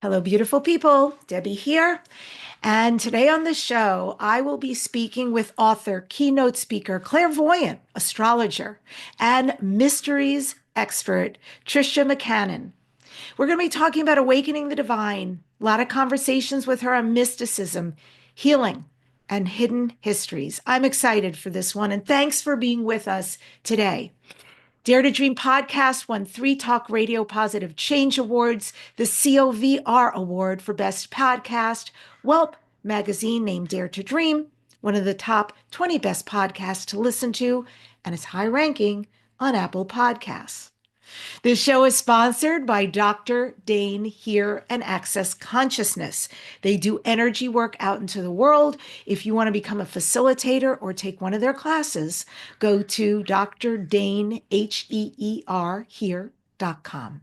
Hello, beautiful people. Debbie here. And today on the show, I will be speaking with author, keynote speaker, clairvoyant, astrologer, and mysteries expert, Tricia McCannon. We're going to be talking about awakening the divine, a lot of conversations with her on mysticism, healing, and hidden histories. I'm excited for this one, and thanks for being with us today. Dare to Dream podcast won 3 Talk Radio Positive Change Awards, the COVR Award for Best Podcast. Welp magazine named Dare to Dream one of the top 20 best podcasts to listen to, and it's high ranking on Apple Podcasts. This show is sponsored by Dr. Dane Hear and Access Consciousness. They do energy work out into the world. If you want to become a facilitator or take one of their classes, go to Dr. Dane, Heer, here.com.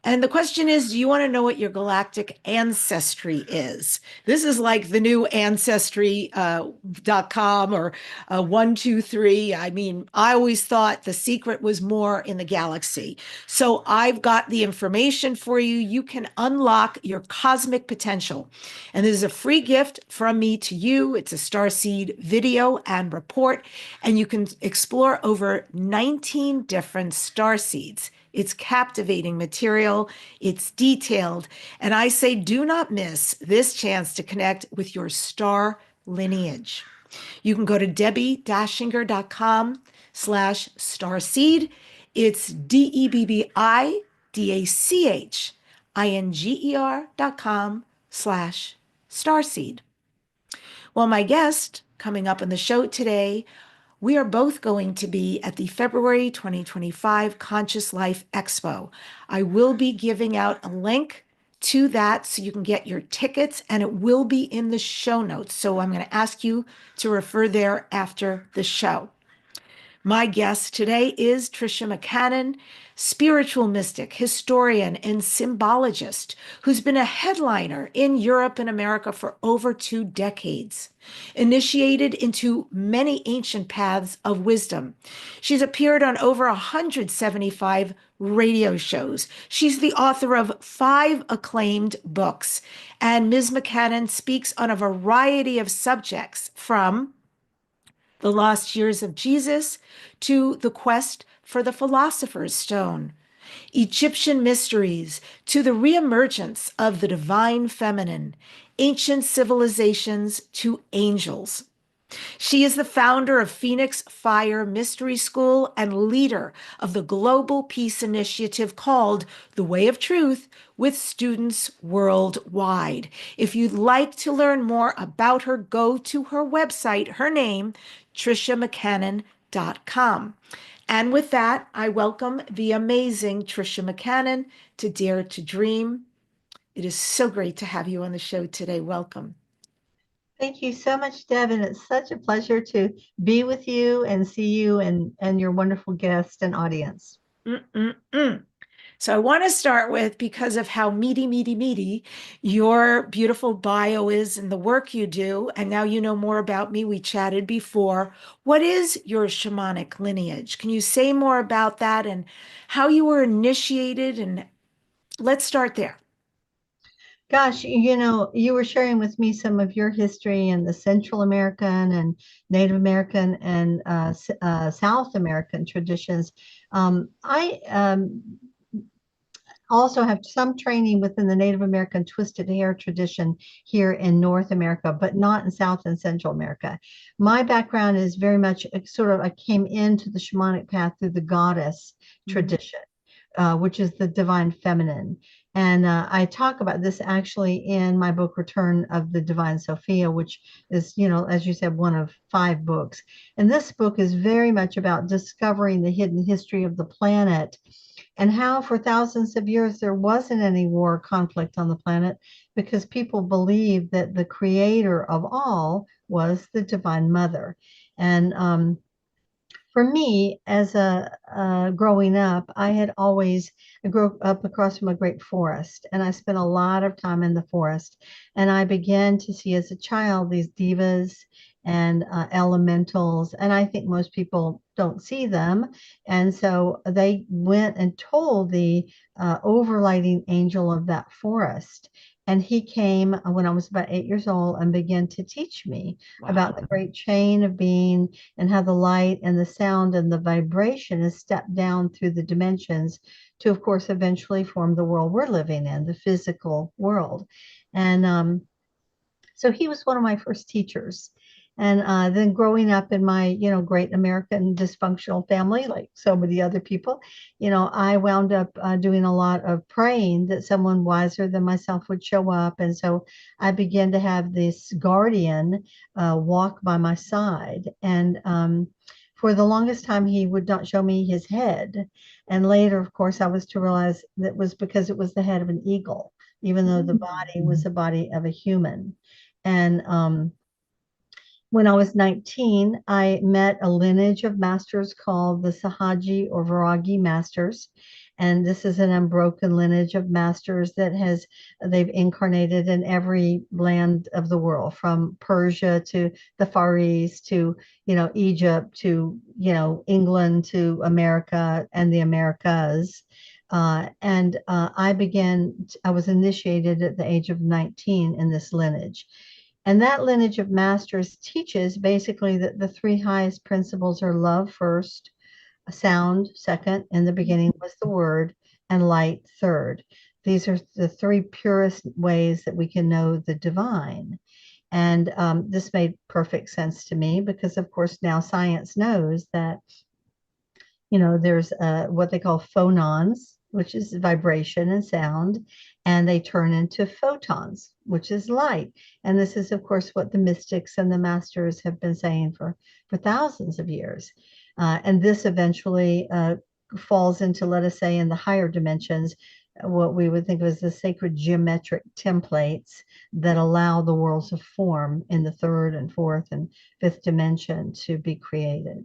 And the question is, do you want to know what your galactic ancestry is? This is like the new Ancestry.com or 123. I mean, I always thought the secret was more in the galaxy. So I've got the information for you. You can unlock your cosmic potential. And this is a free gift from me to you. It's a starseed video and report. And you can explore over 19 different starseeds. It's captivating material. It's detailed. And I say, do not miss this chance to connect with your star lineage. You can go to DebbiDachinger.com/starseed. It's DebbiDachinger.com/starseed. Well, my guest coming up on the show today, we are both going to be at the February 2025 Conscious Life Expo. I will be giving out a link to that so you can get your tickets, and it will be in the show notes. So I'm going to ask you to refer there after the show. My guest today is Tricia McCannon, spiritual mystic, historian, and symbologist who's been a headliner in Europe and America for over 2 decades. Initiated into many ancient paths of wisdom. She's appeared on over 175 radio shows. She's the author of 5 acclaimed books. And Ms. McCannon speaks on a variety of subjects, from the lost years of Jesus to the quest for the philosopher's stone, Egyptian mysteries to the reemergence of the divine feminine, ancient civilizations to angels. She is the founder of Phoenix Fire Mystery School and leader of the global peace initiative called The Way of Truth with students worldwide. If you'd like to learn more about her, go to her website, her name, TriciaMcCannon.com. And with that, I welcome the amazing Tricia McCannon to Dare to Dream. It is so great to have you on the show today. Welcome. Thank you so much, Deb, and it's such a pleasure to be with you and see you and your wonderful guest and audience. So I want to start with, because of how meaty your beautiful bio is and the work you do, and now you know more about me. We chatted before. What is your shamanic lineage? Can you say more about that and how you were initiated? And let's start there. Gosh, you were sharing with me some of your history in the Central American and Native American and South American traditions. I also have some training within the Native American twisted hair tradition here in North America, but not in South and Central America. My background is very much I came into the shamanic path through the goddess tradition, which is the divine feminine. And I talk about this actually in my book, Return of the Divine Sophia, which is, as you said, one of 5 books. And this book is very much about discovering the hidden history of the planet and how for thousands of years there wasn't any war or conflict on the planet because people believed that the creator of all was the Divine Mother. And for me, as a growing up, I grew up across from a great forest, and I spent a lot of time in the forest. And I began to see as a child these divas and elementals, and I think most people don't see them. And so they went and told the overlighting angel of that forest. And he came when I was about 8 years old and began to teach me Wow. about the great chain of being and how the light and the sound and the vibration is stepped down through the dimensions to, of course, eventually form the world we're living in, the physical world. And so he was one of my first teachers. And then growing up in my, great American dysfunctional family, like so many other people, I wound up doing a lot of praying that someone wiser than myself would show up. And so I began to have this guardian walk by my side. And for the longest time, he would not show me his head. And later, of course, I was to realize that was because it was the head of an eagle, even though the body was the body of a human. And when I was 19, I met a lineage of masters called the Sahaji or Viragi masters. And this is an unbroken lineage of masters they've incarnated in every land of the world, from Persia to the Far East to, Egypt to, England to America and the Americas. I was initiated at the age of 19 in this lineage. And that lineage of masters teaches basically that the three highest principles are love first, sound second, in the beginning was the word, and light third. These are the three purest ways that we can know the divine. And this made perfect sense to me because, of course, now science knows that there's what they call phonons, which is vibration and sound, and they turn into photons, which is light. And this is, of course, what the mystics and the masters have been saying for thousands of years. And this eventually falls into, let us say, in the higher dimensions, what we would think of as the sacred geometric templates that allow the worlds of form in the third and fourth and fifth dimension to be created.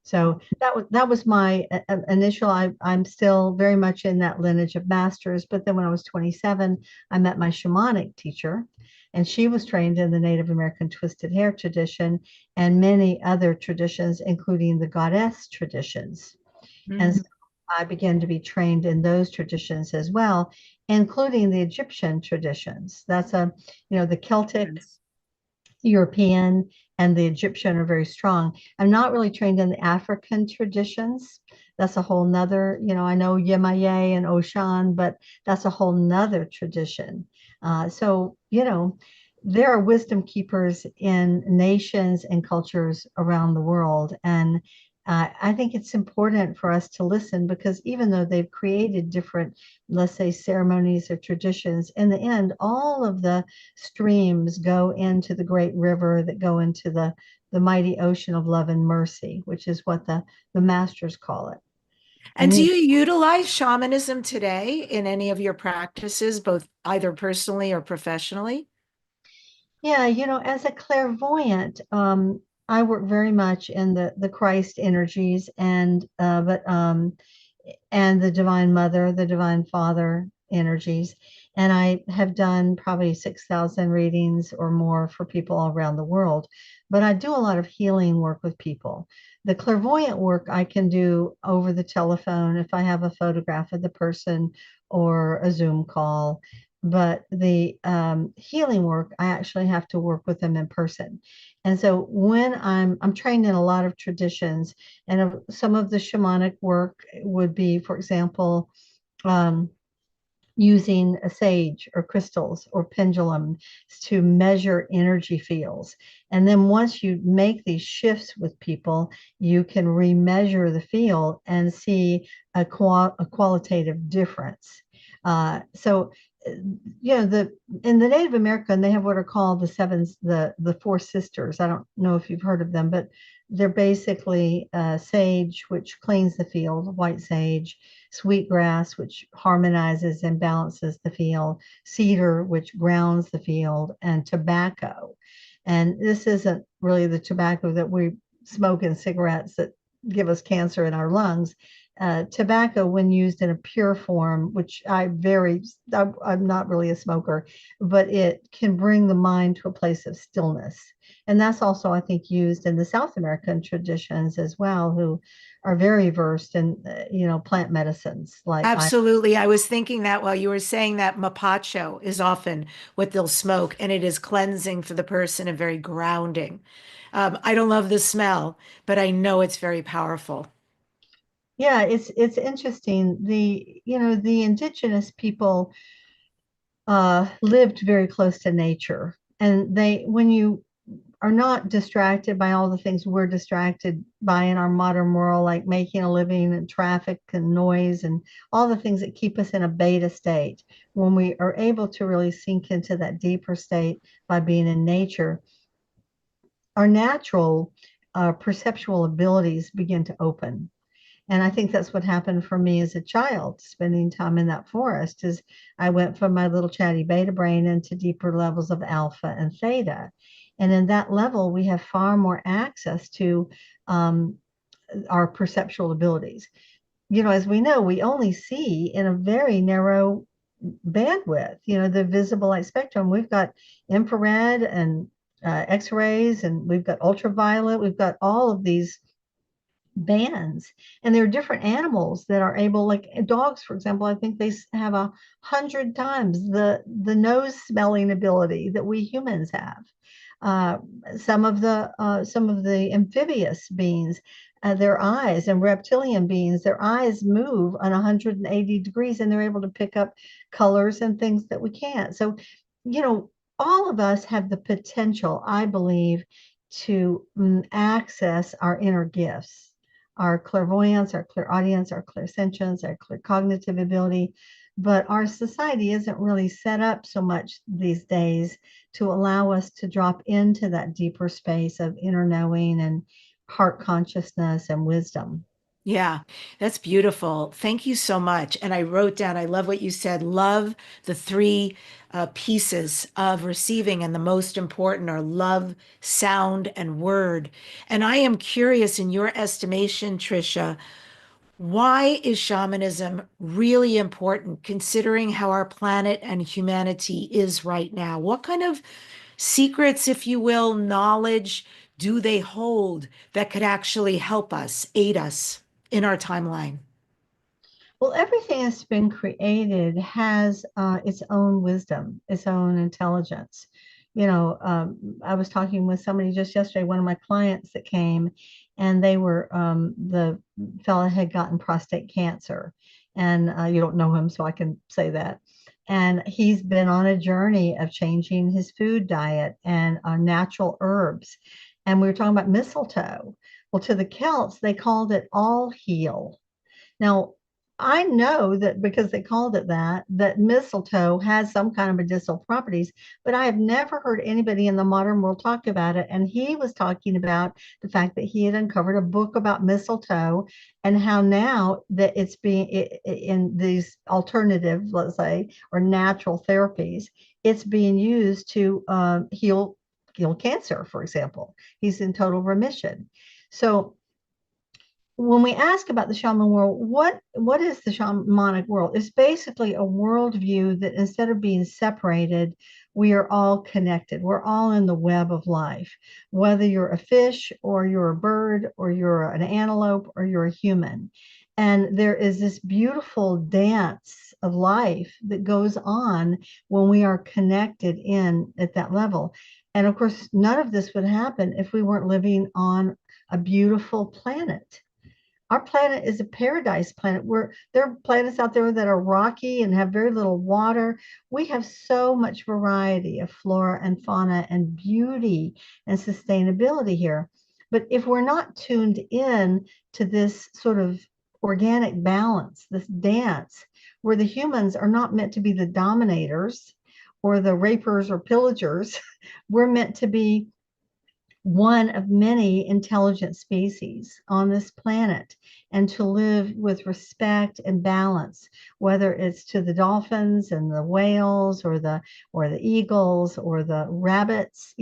So that was my initial. I'm still very much in that lineage of masters. But then when I was 27, I met my shamanic teacher, and she was trained in the Native American twisted hair tradition and many other traditions, including the goddess traditions. And so I began to be trained in those traditions as well, including the Egyptian traditions. That's the Celtic, European, and the Egyptian are very strong. I'm not really trained in the African traditions. That's a whole nother, I know Yemaye and Oshan, but that's a whole nother tradition. So, there are wisdom keepers in nations and cultures around the world. And I think it's important for us to listen because even though they've created different, let's say, ceremonies or traditions, in the end, all of the streams go into the great river that go into the mighty ocean of love and mercy, which is what the masters call it. And do you utilize shamanism today in any of your practices, both either personally or professionally? Yeah, as a clairvoyant, I work very much in the Christ energies and the Divine Mother, the Divine Father energies. And I have done probably 6,000 readings or more for people all around the world. But I do a lot of healing work with people. The clairvoyant work I can do over the telephone if I have a photograph of the person or a Zoom call. But the healing work, I actually have to work with them in person. And so when I'm trained in a lot of traditions, and some of the shamanic work would be, for example, um, using a sage or crystals or pendulums to measure energy fields. And then once you make these shifts with people, you can remeasure the field and see a qualitative difference. So in the Native American, they have what are called the four sisters. I don't know if you've heard of them, but they're basically sage, which cleans the field, white sage, sweetgrass, which harmonizes and balances the field, cedar, which grounds the field, and tobacco. And this isn't really the tobacco that we smoke in cigarettes that give us cancer in our lungs. Tobacco, when used in a pure form, which I'm not really a smoker, but it can bring the mind to a place of stillness. And that's also, I think, used in the South American traditions as well, who are very versed in, plant medicines like I. Absolutely. I was thinking that while you were saying that mapacho is often what they'll smoke, and it is cleansing for the person and very grounding. I don't love the smell, but I know it's very powerful. Yeah, it's interesting. The indigenous people lived very close to nature, and when you are not distracted by all the things we're distracted by in our modern world, like making a living and traffic and noise and all the things that keep us in a beta state. When we are able to really sink into that deeper state by being in nature, our natural perceptual abilities begin to open. And I think that's what happened for me as a child, spending time in that forest, is I went from my little chatty beta brain into deeper levels of alpha and theta. And in that level, we have far more access to um, our perceptual abilities. As we know, we only see in a very narrow bandwidth, the visible light spectrum. We've got infrared and X-rays, and we've got ultraviolet. We've got all of these bands, and there are different animals that are able, like dogs, for example. I think they have 100 times the nose smelling ability that we humans have. uh, some of the amphibious beings, their eyes, and reptilian beings, their eyes move on 180 degrees, and they're able to pick up colors and things that we can't. So, you know all of us have the potential, I believe, to access our inner gifts, our clairvoyance, our clairaudience, our clairsentience, our claircognitive ability. But our society isn't really set up so much these days to allow us to drop into that deeper space of inner knowing and heart consciousness and wisdom. Yeah, that's beautiful. Thank you so much. And I wrote down, I love what you said. Love the three pieces of receiving, and the most important are love, sound, and word. And I am curious, in your estimation, Tricia, why is shamanism really important considering how our planet and humanity is right now? What kind of secrets, if you will, knowledge do they hold that could actually help us, aid us in our timeline? Well, everything that's been created has its own wisdom, its own intelligence. I was talking with somebody just yesterday, one of my clients that came, and the fella had gotten prostate cancer. And you don't know him, so I can say that. And he's been on a journey of changing his food diet and natural herbs. And we were talking about mistletoe. Well, to the Celts, they called it all heal. Now, I know that because they called it that, that mistletoe has some kind of medicinal properties, but I have never heard anybody in the modern world talk about it. And he was talking about the fact that he had uncovered a book about mistletoe, and how now that it's being in these alternative, let's say, or natural therapies, it's being used to heal cancer, for example. He's in total remission. So when we ask about the shaman world, what is the shamanic world? It's basically a worldview that, instead of being separated, we are all connected. We're all in the web of life, whether you're a fish or you're a bird or you're an antelope or you're a human. And there is this beautiful dance of life that goes on when we are connected in at that level. And of course, none of this would happen if we weren't living on a beautiful planet. Our planet is a paradise planet. There are planets out there that are rocky and have very little water. We have so much variety of flora and fauna and beauty and sustainability here. But if we're not tuned in to this sort of organic balance, this dance, where the humans are not meant to be the dominators or the rapers or pillagers, we're meant to be one of many intelligent species on this planet, and to live with respect and balance, whether it's to the dolphins and the whales or the eagles or the rabbits,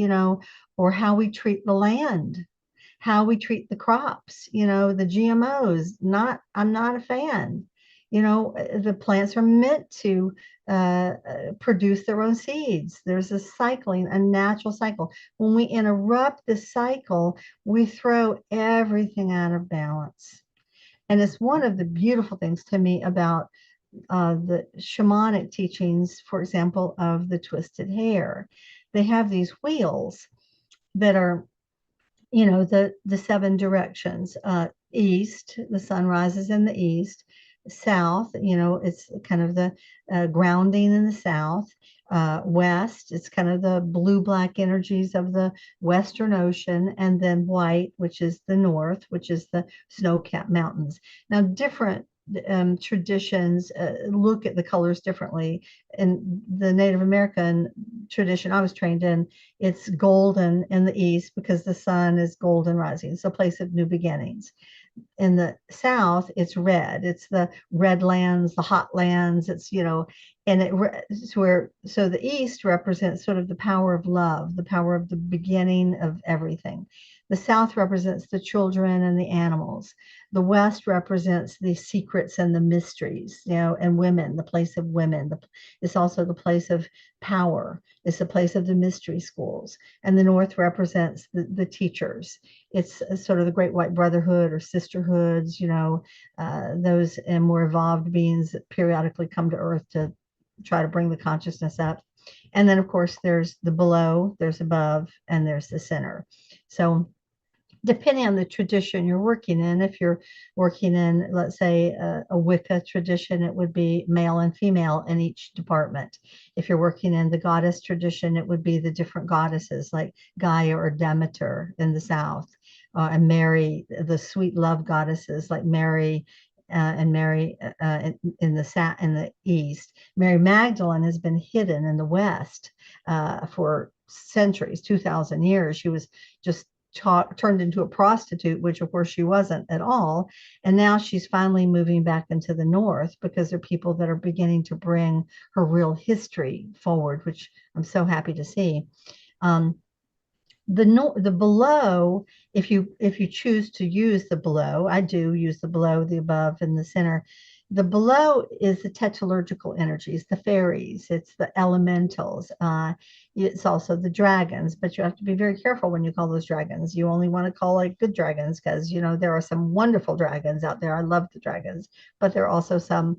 or how we treat the land. how we treat the crops, the GMOs. I'm not a fan. The plants are meant to produce their own seeds. There's a cycling, a natural cycle. When we interrupt the cycle, we throw everything out of balance. And it's one of the beautiful things to me about the shamanic teachings, for example, of the twisted hair. They have these wheels that are, the seven directions. East, the sun rises in the east. South, it's kind of the grounding in the south. West, it's kind of the blue black energies of the Western Ocean, and then white, which is the north, which is the snow-capped mountains. Now, different traditions look at the colors differently. In the Native American tradition I was trained in, it's golden in the east because the sun is golden rising. It's a place of new beginnings. In the south, it's red. It's the red lands, the hot lands. It's where, so the east represents sort of the power of love, the power of the beginning of everything. The south represents the children and the animals. The west represents the secrets and the mysteries, and women, the place of women. It's also the place of power. It's the place of the mystery schools. And the north represents the teachers. It's sort of the great white brotherhood or sisterhoods, those more evolved beings that periodically come to earth to try to bring the consciousness up. And then, of course, there's the below, there's above, and there's the center. So depending on the tradition you're working in, if you're working in, let's say, a Wicca tradition, it would be male and female in each department. If you're working in the goddess tradition, it would be the different goddesses like Gaia or Demeter in the south, and Mary, the sweet love goddesses like Mary and Mary in the east. Mary Magdalene has been hidden in the west for centuries, 2,000 years. She was just turned into a prostitute, which of course she wasn't at all. And now she's finally moving back into the north because there are people that are beginning to bring her real history forward, which I'm so happy to see. The below, if you choose to use the below, I do use the below, the above, and the center. The below is the tetralogical energies, the fairies, it's the elementals, it's also the dragons, but you have to be very careful when you call those dragons. You only want to call like good dragons because there are some wonderful dragons out there. I love the dragons, but there are also some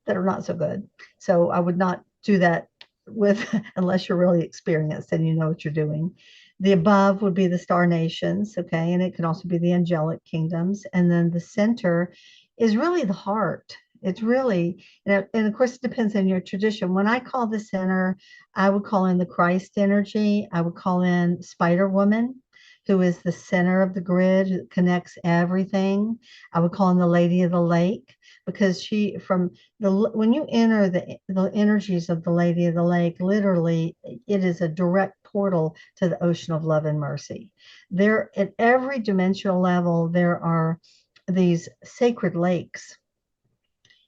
that are not so good. So I would not do that with unless you're really experienced and you know what you're doing. The above would be the star nations, okay, and it can also be the angelic kingdoms. And then the center is really the heart. It's really, and of course, it depends on your tradition. When I call the center, I would call in the Christ energy. I would call in Spider Woman, who is the center of the grid, who connects everything. I would call in the Lady of the Lake because when you enter the energies of the Lady of the Lake, literally, it is a direct portal to the ocean of love and mercy. There, at every dimensional level, there are these sacred lakes.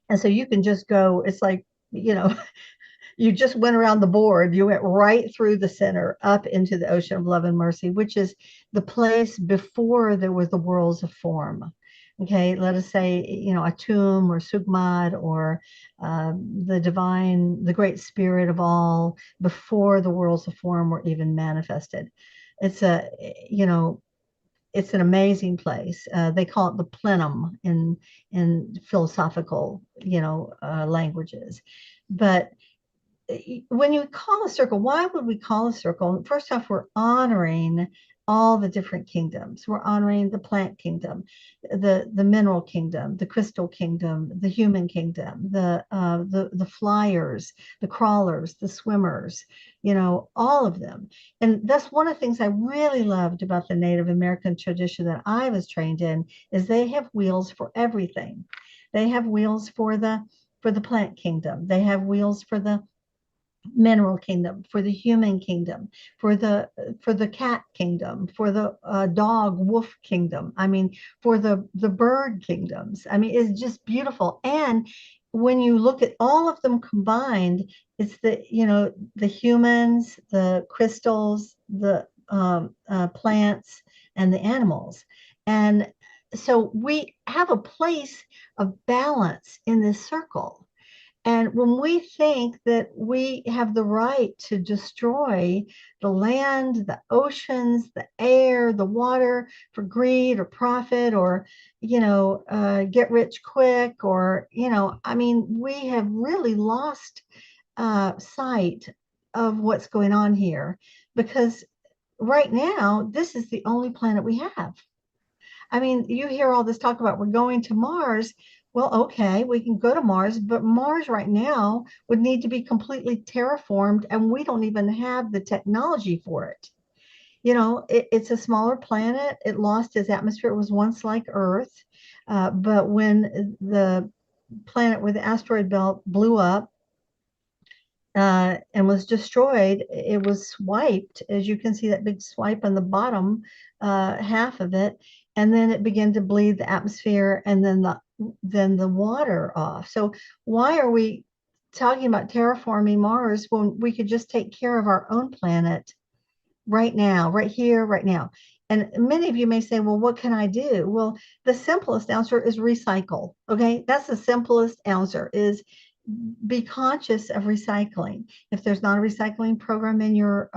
And so you can just go, it's like, you just went around the board. You went right through the center up into the ocean of love and mercy, which is the place before there was the worlds of form. Okay, let us say, Atum or Sugmad or the great spirit of all, before the worlds of form were even manifested. It's it's an amazing place. They call it the plenum in philosophical, languages. But when you call a circle, why would we call a circle? First off, we're honoring all the different kingdoms. We're honoring the plant kingdom, the mineral kingdom, the crystal kingdom, the human kingdom, the flyers, the crawlers, the swimmers, all of them. And that's one of the things I really loved about the Native American tradition that I was trained in, is they have wheels for everything. They have wheels for the plant kingdom. They have wheels for the mineral kingdom, for the human kingdom, for the cat kingdom, for the dog wolf kingdom. I mean, for the bird kingdoms. I mean, it's just beautiful. And when you look at all of them combined, it's the humans, the crystals, the plants, and the animals. And so we have a place of balance in this circle. And when we think that we have the right to destroy the land, the oceans, the air, the water for greed or profit or, get rich quick or, I mean, we have really lost sight of what's going on here because right now, this is the only planet we have. I mean, you hear all this talk about we're going to Mars. Well, okay, we can go to Mars, but Mars right now would need to be completely terraformed, and we don't even have the technology for it. It's a smaller planet. It lost its atmosphere. It was once like Earth. But when the planet with the asteroid belt blew up, and was destroyed, it was swiped, as you can see that big swipe on the bottom half of it, and then it began to bleed the atmosphere and then the water off. So why are we talking about terraforming Mars when we could just take care of our own planet right now, right here, right now? And many of you may say, well, what can I do? Well, the simplest answer is recycle. Okay, that's the simplest answer is be conscious of recycling. If there's not a recycling program in your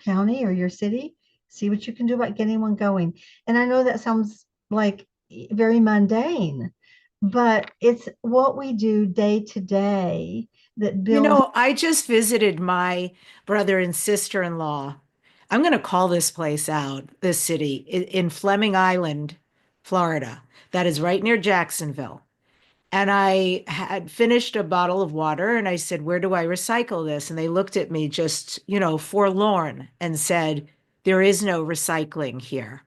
county or your city, see what you can do about getting one going. And I know that sounds like very mundane, but it's what we do day to day that builds. I just visited my brother and sister-in-law. I'm going to call this place out, this city in Fleming Island, Florida. That is right near Jacksonville. And I had finished a bottle of water and I said, "Where do I recycle this?" And they looked at me just, forlorn and said, "There is no recycling here."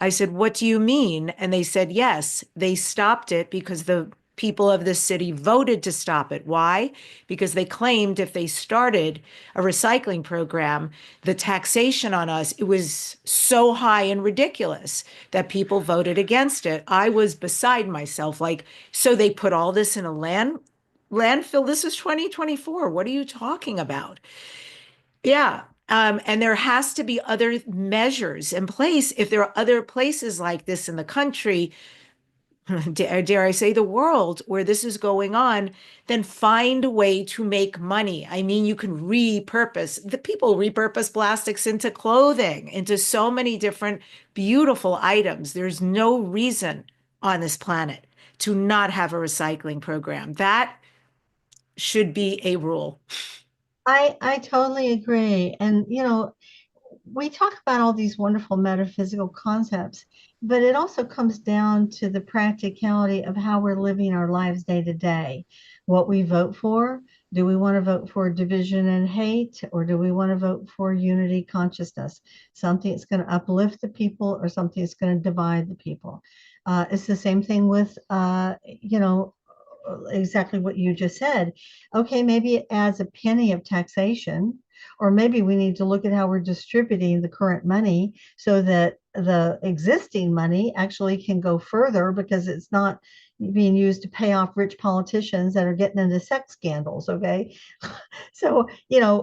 I said, "What do you mean?" And they said, "Yes, they stopped it because the people of this city voted to stop it." Why? Because they claimed if they started a recycling program, the taxation on us, it was so high and ridiculous that people voted against it. I was beside myself. Like, so they put all this in a landfill. This is 2024. What are you talking about? Yeah. And there has to be other measures in place. If there are other places like this in the country, dare I say the world, where this is going on, then find a way to make money. I mean, you can the people repurpose plastics into clothing, into so many different beautiful items. There's no reason on this planet to not have a recycling program. That should be a rule. I totally agree. And we talk about all these wonderful metaphysical concepts, but it also comes down to the practicality of how we're living our lives day to day. What we vote for. Do we want to vote for division and hate, or do we want to vote for unity consciousness? Something that's going to uplift the people or something that's going to divide the people. It's the same thing with, exactly what you just said. Okay, maybe it adds a penny of taxation, or maybe we need to look at how we're distributing the current money so that the existing money actually can go further because it's not being used to pay off rich politicians that are getting into sex scandals. Okay. So,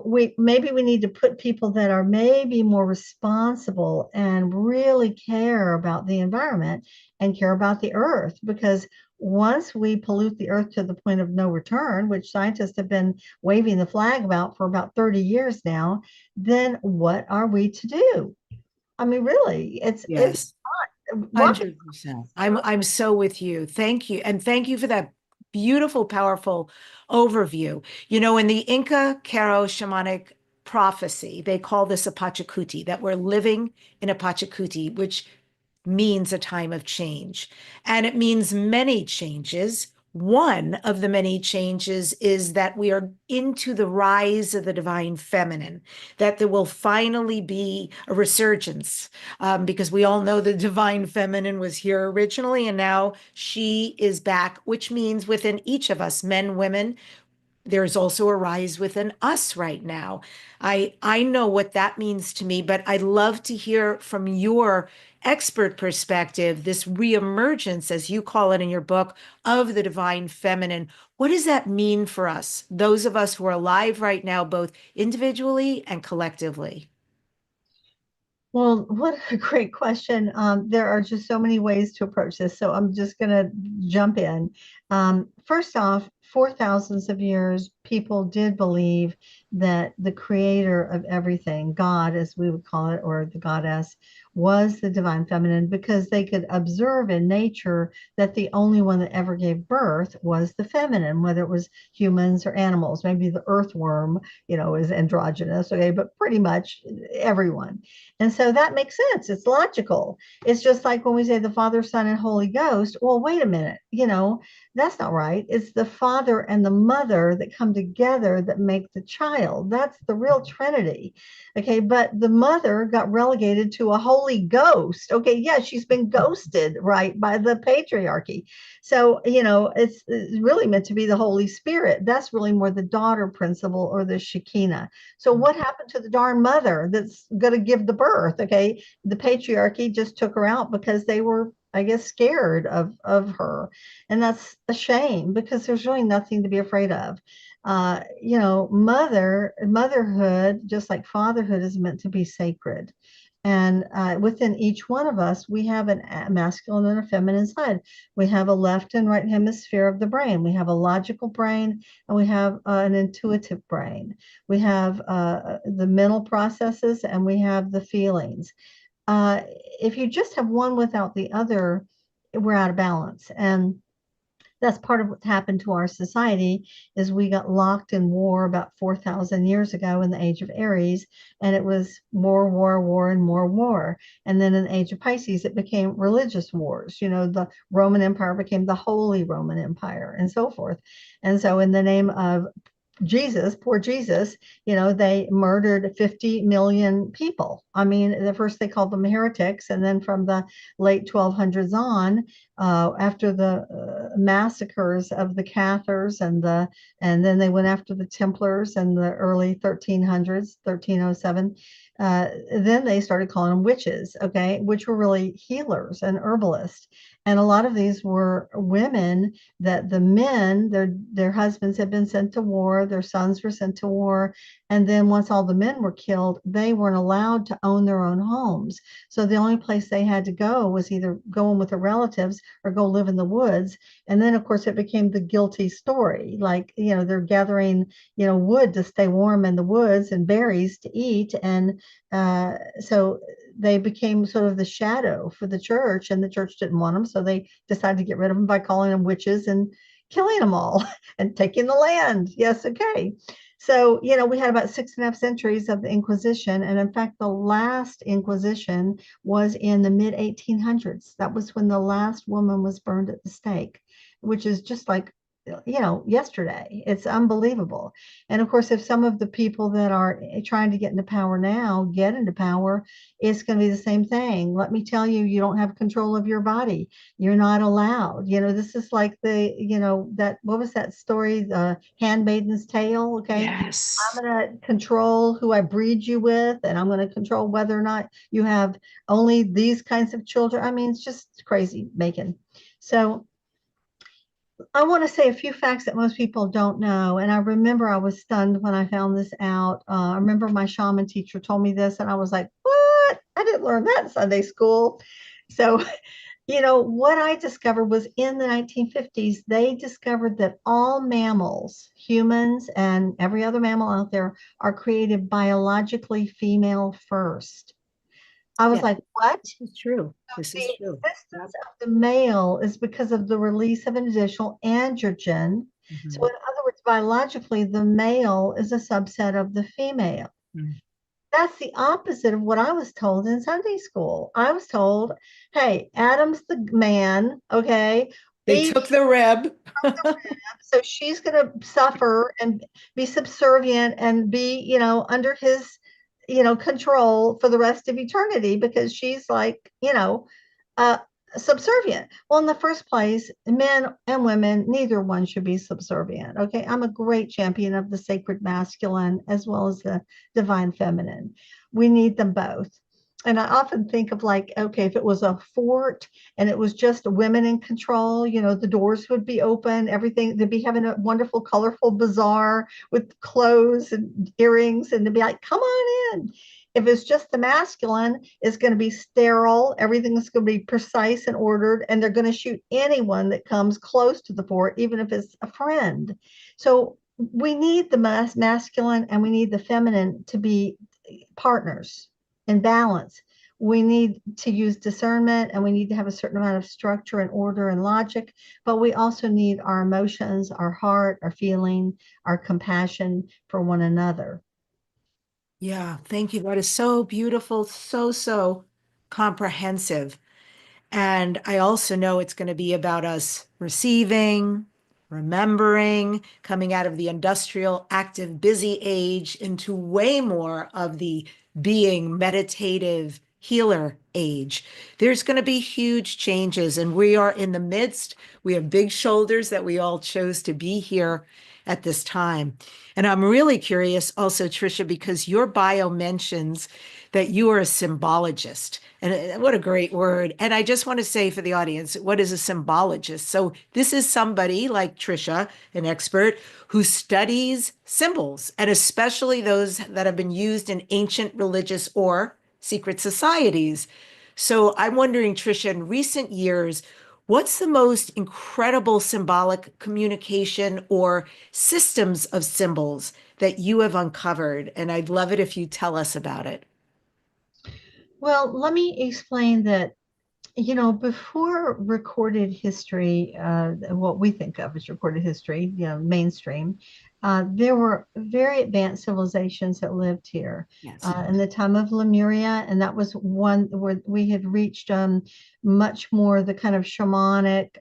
we need to put people that are maybe more responsible and really care about the environment and care about the earth, because once we pollute the earth to the point of no return, which scientists have been waving the flag about for about 30 years now, then what are we to do? I mean, really, it's Yes. rocket. 100%. I'm so with you. Thank you. And thank you for that beautiful, powerful overview. In the Inca Caro shamanic prophecy, they call this a Pachacuti, that we're living in a Pachacuti, which means a time of change. And it means many changes. One of the many changes is that we are into the rise of the divine feminine, that there will finally be a resurgence, because we all know the divine feminine was here originally, and now she is back, which means within each of us, men, women, there's also a rise within us right now. I know what that means to me, but I'd love to hear from your expert perspective, this reemergence, as you call it in your book, of the divine feminine. What does that mean for us, those of us who are alive right now, both individually and collectively? Well, what a great question. There are just so many ways to approach this, so I'm just going to jump in. First off, for thousands of years, people did believe that the creator of everything, God, as we would call it, or the goddess, was the divine feminine because they could observe in nature that the only one that ever gave birth was the feminine, whether it was humans or animals. Maybe the earthworm, is androgynous, okay, but pretty much everyone. And so that makes sense. It's logical. It's just like when we say the Father, Son, and Holy Ghost. Well, wait a minute. That's not right. It's the Father and the Mother that come together that make the child. That's the real Trinity. Okay. But the mother got relegated to a Holy Ghost. Okay. Yeah. She's been ghosted, right, by the patriarchy. So, it's really meant to be the Holy Spirit. That's really more the daughter principle or the Shekinah. So what happened to the darn mother that's going to give the birth? Okay. The patriarchy just took her out because they were, I guess, scared of her. And that's a shame because there's really nothing to be afraid of. Motherhood, just like fatherhood, is meant to be sacred. And within each one of us, we have a masculine and a feminine side. We have a left and right hemisphere of the brain. We have a logical brain and we have an intuitive brain. We have the mental processes and we have the feelings. Uh, if you just have one without the other, we're out of balance. And that's part of what happened to our society is we got locked in war about 4,000 years ago in the age of Aries, and it was war, war, war, and more war. And then in the age of Pisces, it became religious wars. The Roman Empire became the Holy Roman Empire and so forth. And so in the name of Jesus, poor Jesus, they murdered 50 million people. I mean, the first they called them heretics, and then from the late 1200s on, after the massacres of the Cathars and then they went after the Templars in the early 1300s, 1307. Then they started calling them witches, okay, which were really healers and herbalists. And a lot of these were women that the men, their husbands had been sent to war, their sons were sent to war, and then once all the men were killed, they weren't allowed to own their own homes. So the only place they had to go was either go in with their relatives or go live in the woods. And then of course it became the guilty story. Like, they're gathering, wood to stay warm in the woods and berries to eat. And so they became sort of the shadow for the church, and the church didn't want them. So they decided to get rid of them by calling them witches and killing them all and taking the land. Yes. Okay. So, we had about 6.5 centuries of the Inquisition. And in fact, the last Inquisition was in the mid 1800s. That was when the last woman was burned at the stake, which is just like, yesterday. It's unbelievable. And of course, if some of the people that are trying to get into power now get into power, it's going to be the same thing. Let me tell you, you don't have control of your body. You're not allowed. This is like what was that story? The Handmaiden's Tale. Okay. Yes. I'm going to control who I breed you with, and I'm going to control whether or not you have only these kinds of children. I mean, it's just crazy making. So I want to say a few facts that most people don't know. And I remember I was stunned when I found this out. I remember my shaman teacher told me this, and I was like, what? I didn't learn that in Sunday school. So, what I discovered was in the 1950s, they discovered that all mammals, humans, and every other mammal out there are created biologically female first. I was Yes, like, what? this is true. This The is true. Yep. existence of the male is because of the release of an additional androgen. So, Mhm. in other words, biologically, the male is a subset of the female. Mm. That's the opposite of what I was told in Sunday school. I was told, hey, Adam's the man, okay? They Eve, took the rib. so she's going to suffer and be subservient and be, under his, control for the rest of eternity because she's like, uh, subservient. Well, in the first place, men and women, neither one should be subservient. Okay. I'm a great champion of the sacred masculine as well as the divine feminine. We need them both. And I often think of like, okay, if it was a fort and it was just women in control, the doors would be open, everything, they'd be having a wonderful, colorful bazaar with clothes and earrings, and they'd be like, come on in. If it's just the masculine, it's going to be sterile. Everything's going to be precise and ordered, and they're going to shoot anyone that comes close to the fort, even if it's a friend. So we need the masculine and we need the feminine to be partners in balance. We need to use discernment and we need to have a certain amount of structure and order and logic, but we also need our emotions, our heart, our feeling, our compassion for one another. Yeah, thank you. That is so beautiful, so comprehensive. And I also know it's going to be about us receiving, remembering, coming out of the industrial, active, busy age into way more of the being, meditative, healer age. There's going to be huge changes, and we are in the midst. We have big shoulders that we all chose to be here at this time. And I'm really curious also, Tricia, because your bio mentions that you are a symbologist. And what a great word. And I just want to say for the audience, what is a symbologist? So this is somebody like Tricia, an expert, who studies symbols, and especially those that have been used in ancient religious or secret societies. So I'm wondering, Tricia, in recent years, what's the most incredible symbolic communication or systems of symbols that you have uncovered? And I'd love it if you tell us about it. Well, let me explain that, before recorded history, what we think of as recorded history, mainstream, there were very advanced civilizations that lived here Yes. in the time of Lemuria, and that was one where we had reached much more the kind of shamanic,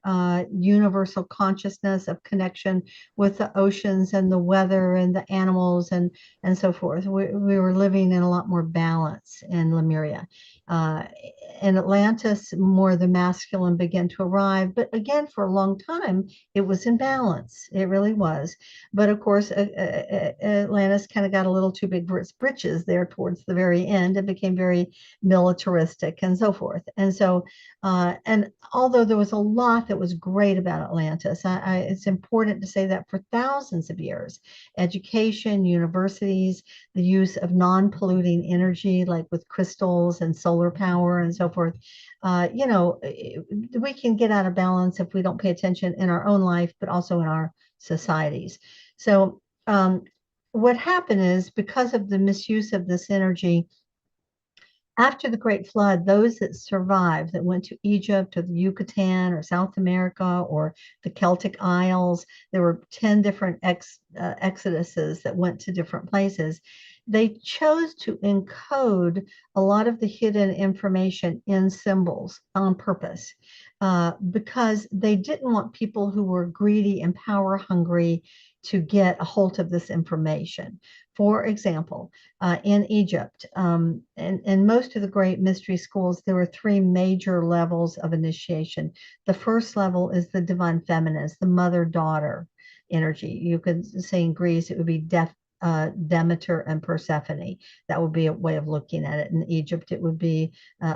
universal consciousness of connection with the oceans and the weather and the animals and so forth. We were living in a lot more balance in Lemuria. Uh, in Atlantis, more the masculine began to arrive. But again, for a long time, it was in balance. It really was. But of course, Atlantis kind of got a little too big for its britches there towards the very end. It became very militaristic and so forth. And so, and although there was a lot that was great about Atlantis, it's important to say that for thousands of years, education, universities, the use of non-polluting energy, like with crystals and solar power and so forth. We can get out of balance if we don't pay attention in our own life, but also in our societies. So what happened is because of the misuse of this energy, after the Great Flood, those that survived that went to Egypt or the Yucatan or South America or the Celtic Isles, there were 10 different exoduses that went to different places. They chose to encode a lot of the hidden information in symbols on purpose because they didn't want people who were greedy and power hungry to get a hold of this information. For example, in Egypt, and most of the great mystery schools, there were three major levels of initiation. The first level is the divine feminine, it's the mother-daughter energy. You could say in Greece, it would be Demeter and Persephone. That would be a way of looking at it. In Egypt, it would be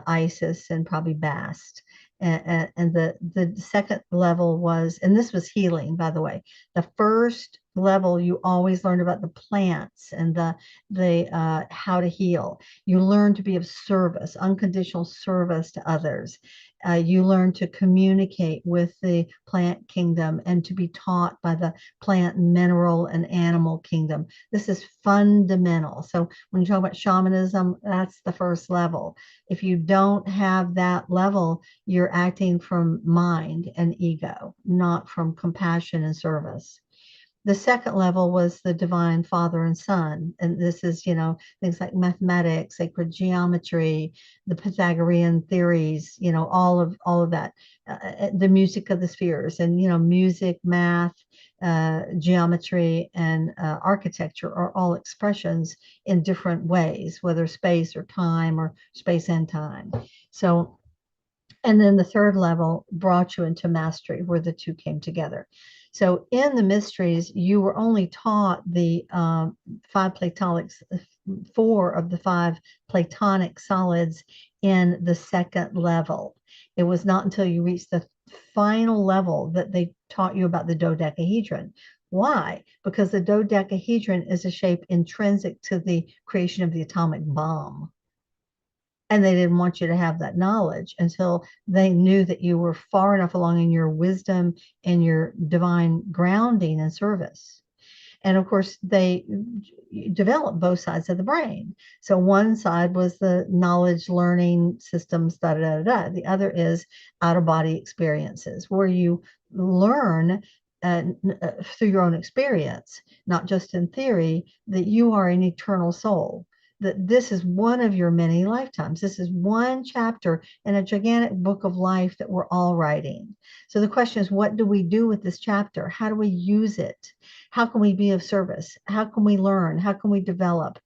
Isis and probably Bast. And the second level was, and this was healing, by the way. The first level, you always learned about the plants and the how to heal. You learn to be of service, unconditional service to others. You learn to communicate with the plant kingdom and to be taught by the plant, mineral, and animal kingdom. This is fundamental. So when you talk about shamanism, that's the first level. If you don't have that level, you're acting from mind and ego, not from compassion and service. The second level was the divine father and son. And this is, things like mathematics, sacred geometry, the Pythagorean theories, all of that, the music of the spheres and, music, math, geometry, and architecture are all expressions in different ways, whether space or time or space and time. So, and then the third level brought you into mastery, where the two came together. So in the mysteries, you were only taught the five platonics, four of the five platonic solids in the second level. It was not until you reached the final level that they taught you about the dodecahedron, Why? Because the dodecahedron is a shape intrinsic to the creation of the atomic bomb. And they didn't want you to have that knowledge until they knew that you were far enough along in your wisdom and your divine grounding and service. And of course, they developed both sides of the brain. So one side was the knowledge learning systems, da da da da. The other is out of body experiences, where you learn through your own experience, not just in theory, that you are an eternal soul. That this is one of your many lifetimes. This is one chapter in a gigantic book of life that we're all writing. So the question is, what do we do with this chapter? How do we use it? How can we be of service? How can we learn? How can we develop?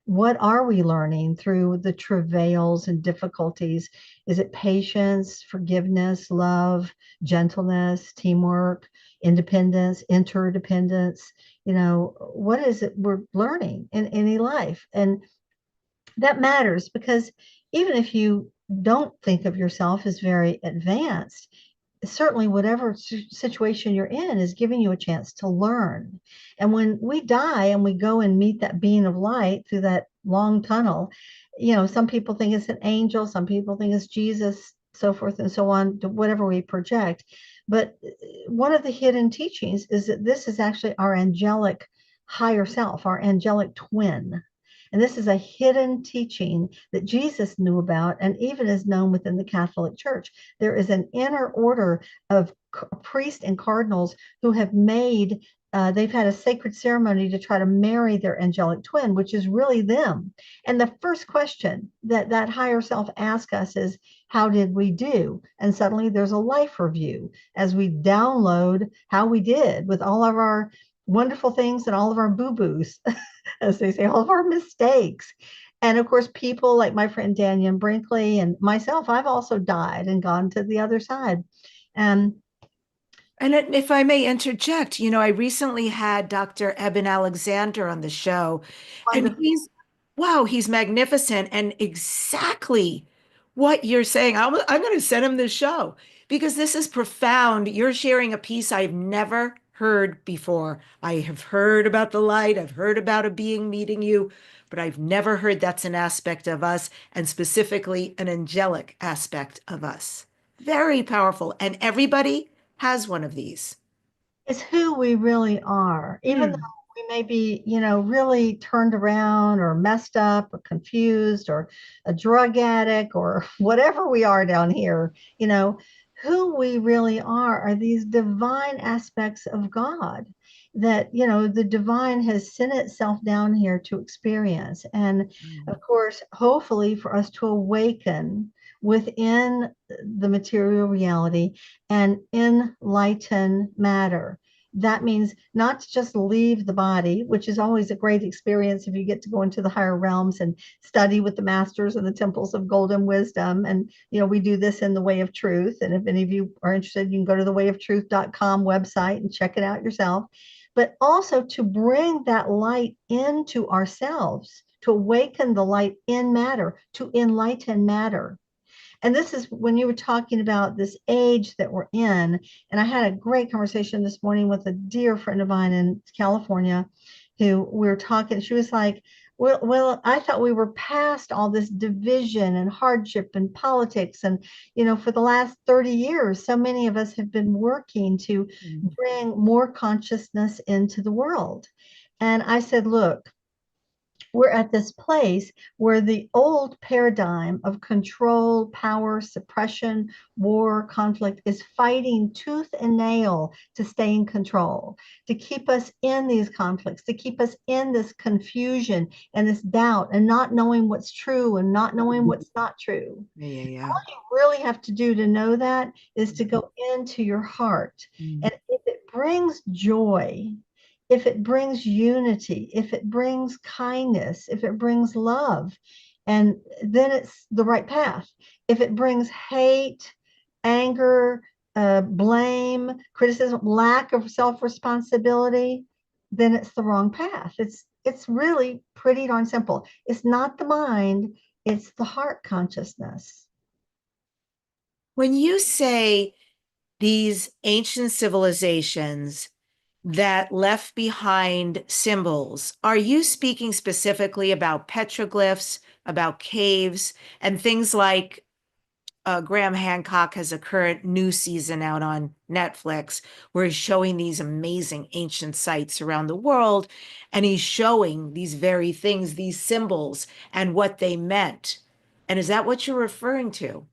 What are we learning through the travails and difficulties? Is it patience, forgiveness, love, gentleness, teamwork, independence, interdependence? What is it we're learning in any life? And that matters because even if you don't think of yourself as very advanced, certainly whatever situation you're in is giving you a chance to learn. And when we die and we go and meet that being of light through that long tunnel, some people think it's an angel, some people think it's Jesus, so forth and so on, whatever we project. But one of the hidden teachings is that this is actually our angelic higher self, our angelic twin. And this is a hidden teaching that Jesus knew about and even is known within the Catholic Church. There is an inner order of priests and cardinals who have they've had a sacred ceremony to try to marry their angelic twin, which is really them. And the first question that higher self asks us is, how did we do? And suddenly there's a life review as we download how we did with all of our wonderful things and all of our boo-boos, as they say, all of our mistakes. And of course, people like my friend Daniel Brinkley and myself, I've also died and gone to the other side. And If I may interject, I recently had Dr. Eben Alexander on the show, and wonderful. he's magnificent and exactly what you're saying. I'm going to send him this show because this is profound. You're sharing a piece I've never heard before. I have heard about the light, I've heard about a being meeting you, but I've never heard that's an aspect of us, and specifically an angelic aspect of us. Very powerful. And everybody has one of these. Is who we really are, even though Mm. we may be, really turned around or messed up or confused or a drug addict or whatever we are down here, who we really are these divine aspects of God that, the divine has sent itself down here to experience. And Mm. of course, hopefully for us to awaken within the material reality and enlighten matter. That means not to just leave the body, which is always a great experience if you get to go into the higher realms and study with the masters and the temples of golden wisdom. And, we do this in the Way of Truth. And if any of you are interested, you can go to the wayoftruth.com website and check it out yourself. But also to bring that light into ourselves, to awaken the light in matter, to enlighten matter. And this is when you were talking about this age that we're in. And I had a great conversation this morning with a dear friend of mine in California who we were talking. She was like, well, I thought we were past all this division and hardship and politics. And, for the last 30 years, so many of us have been working to Mm. bring more consciousness into the world. And I said, look, we're at this place where the old paradigm of control, power, suppression, war, conflict is fighting tooth and nail to stay in control, to keep us in these conflicts, to keep us in this confusion and this doubt and not knowing what's true and not knowing what's not true. Yeah, yeah, yeah. All you really have to do to know that is to go into your heart. Mm. And if it brings joy, if it brings unity, if it brings kindness, if it brings love, and then it's the right path. If it brings hate, anger, blame, criticism, lack of self-responsibility, then it's the wrong path. It's really pretty darn simple. It's not the mind, it's the heart consciousness. When you say these ancient civilizations that left behind symbols. Are you speaking specifically about petroglyphs, about caves, and things like Graham Hancock has a current new season out on Netflix where he's showing these amazing ancient sites around the world, and he's showing these very things, these symbols, and what they meant. And is that what you're referring to?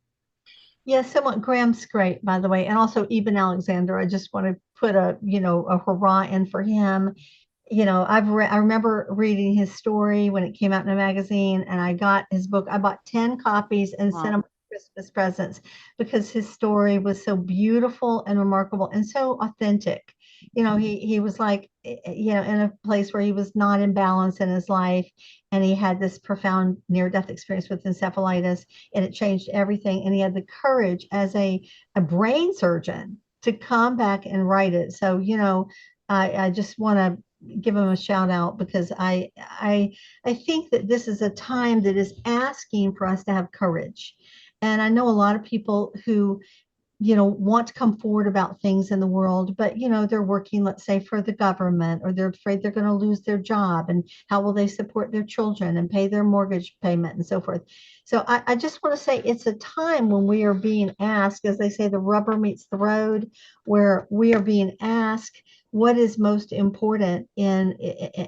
Yeah, somewhat. Graham's great, by the way, and also Eben Alexander. I just want to put a hurrah in for him. I remember reading his story when it came out in a magazine, and I got his book. I bought 10 copies and sent Wow. him Christmas presents because his story was so beautiful and remarkable and so authentic. He was like, in a place where he was not in balance in his life, and he had this profound near-death experience with encephalitis, and it changed everything. And he had the courage as a brain surgeon to come back and write it. So, I just want to give him a shout out because I think that this is a time that is asking for us to have courage. And I know a lot of people who want to come forward about things in the world, but they're working, let's say, for the government, or they're afraid they're going to lose their job, and how will they support their children and pay their mortgage payment and so forth. So I just want to say it's a time when we are being asked, as they say, the rubber meets the road, where we are being asked what is most important in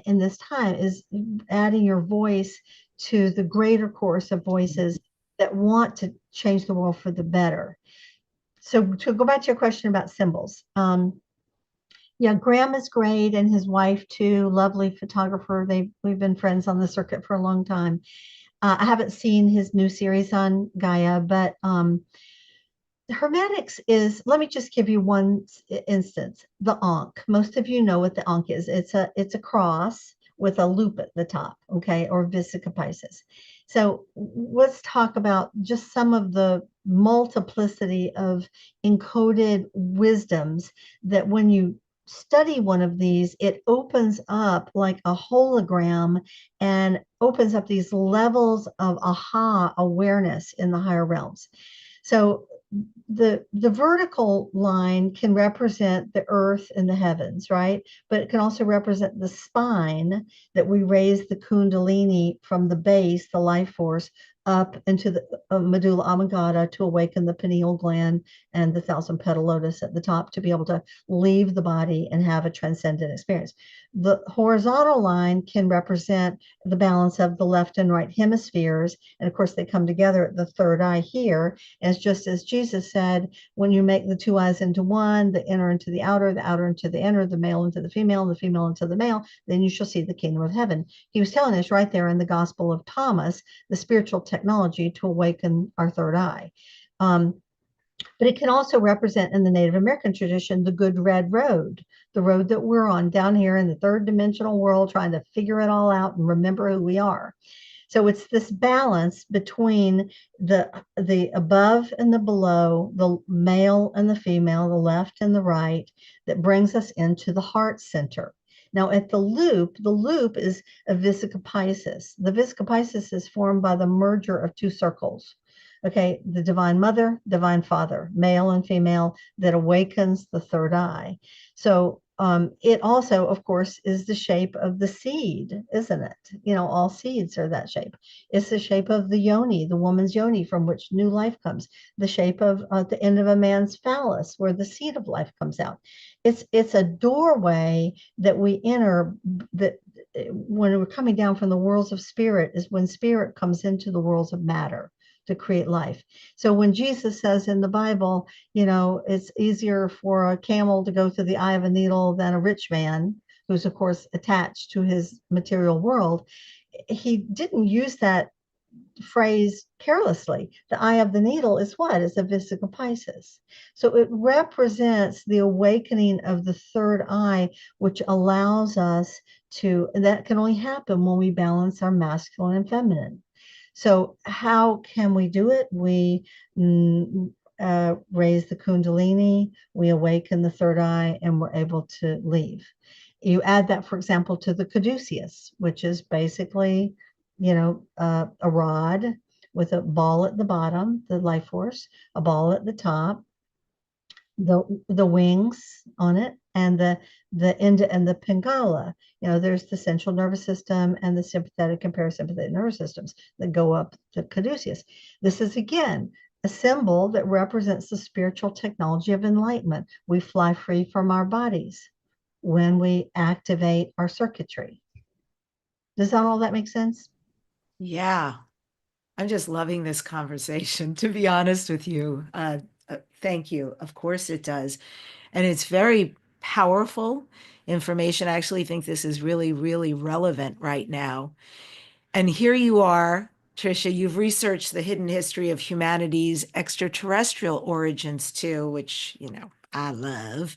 this time is adding your voice to the greater chorus of voices that want to change the world for the better. So to go back to your question about symbols, yeah, Graham is great, and his wife too, lovely photographer. We've been friends on the circuit for a long time. I haven't seen his new series on Gaia, but Hermetics is, let me just give you one instance. The Ankh. Most of you know what the Ankh is. It's a cross with a loop at the top, okay, or Visica Pisces. So let's talk about just some of the multiplicity of encoded wisdoms that when you study one of these, it opens up like a hologram and opens up these levels of aha awareness in the higher realms. So the vertical line can represent the earth and the heavens, right? But it can also represent the spine, that we raise the kundalini from the base, the life force, up into the medulla oblongata to awaken the pineal gland and the thousand petal lotus at the top to be able to leave the body and have a transcendent experience. The horizontal line can represent the balance of the left and right hemispheres. And of course, they come together at the third eye here, as just as Jesus said, when you make the two eyes into one, the inner into the outer into the inner, the male into the female, and the female into the male, then you shall see the kingdom of heaven. He was telling us right there in the Gospel of Thomas, the spiritual technology to awaken our third eye. But it can also represent in the Native American tradition the good red road, the road that we're on down here in the third dimensional world, trying to figure it all out and remember who we are. So it's this balance between the above and the below, the male and the female, the left and the right, that brings us into the heart center. Now at the loop is a Visica Pisces. The Visica Pisces is formed by the merger of two circles. Okay, the divine mother, divine father, male and female, that awakens the third eye. So it also, of course, is the shape of the seed, isn't it? All seeds are that shape. It's the shape of the yoni, the woman's yoni, from which new life comes. The shape of the end of a man's phallus, where the seed of life comes out. It's a doorway that we enter. That when we're coming down from the worlds of spirit is when spirit comes into the worlds of matter to create life. So when Jesus says in the Bible, it's easier for a camel to go through the eye of a needle than a rich man, who's of course attached to his material world, he didn't use that phrase carelessly. The eye of the needle is what? It's a Visica Pisces. So it represents the awakening of the third eye, which allows us that can only happen when we balance our masculine and feminine. So how can we do it? We raise the kundalini, we awaken the third eye, and we're able to leave. You add that, for example, to the caduceus, which is basically, a rod with a ball at the bottom, the life force, a ball at the top, the wings on it, and the Inda and the Pingala. There's the central nervous system and the sympathetic and parasympathetic nervous systems that go up the caduceus. This is again a symbol that represents the spiritual technology of enlightenment. We fly free from our bodies when we activate our circuitry. Does that all that make sense? Yeah. I'm just loving this conversation, to be honest with you. Thank you. Of course it does. And it's very powerful information. I actually think this is really, really relevant right now. And here you are, Tricia, you've researched the hidden history of humanity's extraterrestrial origins too, which, I love.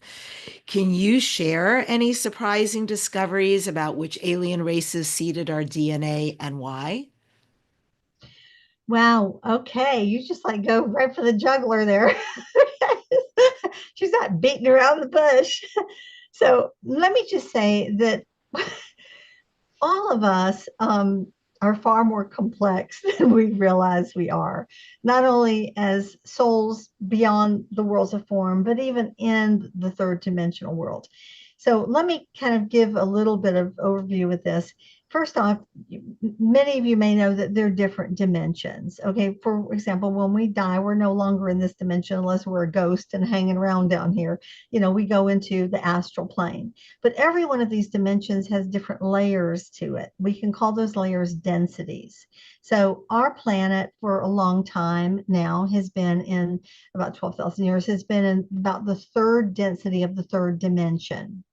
Can you share any surprising discoveries about which alien races seeded our DNA and why? Wow. Okay. You just like go right for the juggler there. She's not beating around the bush. So let me just say that all of us are far more complex than we realize we are, not only as souls beyond the worlds of form, but even in the third dimensional world. So let me kind of give a little bit of overview with this. First off, many of you may know that there are different dimensions. Okay, for example, when we die, we're no longer in this dimension unless we're a ghost and hanging around down here. We go into the astral plane. But every one of these dimensions has different layers to it. We can call those layers densities. So our planet for a long time now has been in about 12,000 years, has been in about the third density of the third dimension.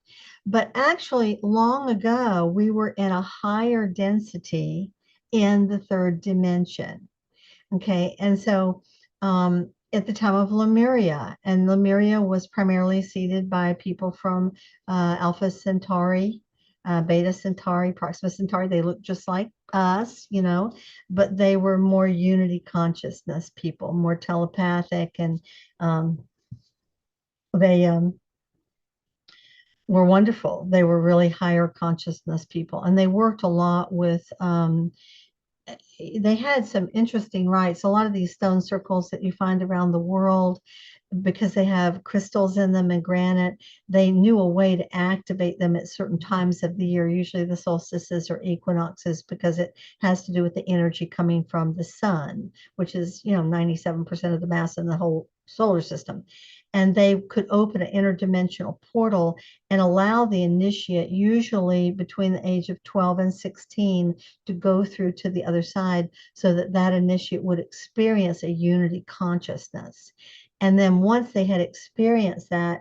But actually, long ago, we were in a higher density in the third dimension. Okay, and so at the time of Lemuria, and Lemuria was primarily seeded by people from Alpha Centauri, Beta Centauri, Proxima Centauri. They look just like us, but they were more unity consciousness people, more telepathic, and they were wonderful. They were really higher consciousness people, and they worked a lot with they had some interesting rites. A lot of these stone circles that you find around the world, because they have crystals in them and granite, they knew a way to activate them at certain times of the year, usually the solstices or equinoxes, because it has to do with the energy coming from the sun, which is, 97% of the mass in the whole solar system. And they could open an interdimensional portal and allow the initiate, usually between the age of 12 and 16, to go through to the other side so that that initiate would experience a unity consciousness. And then once they had experienced that,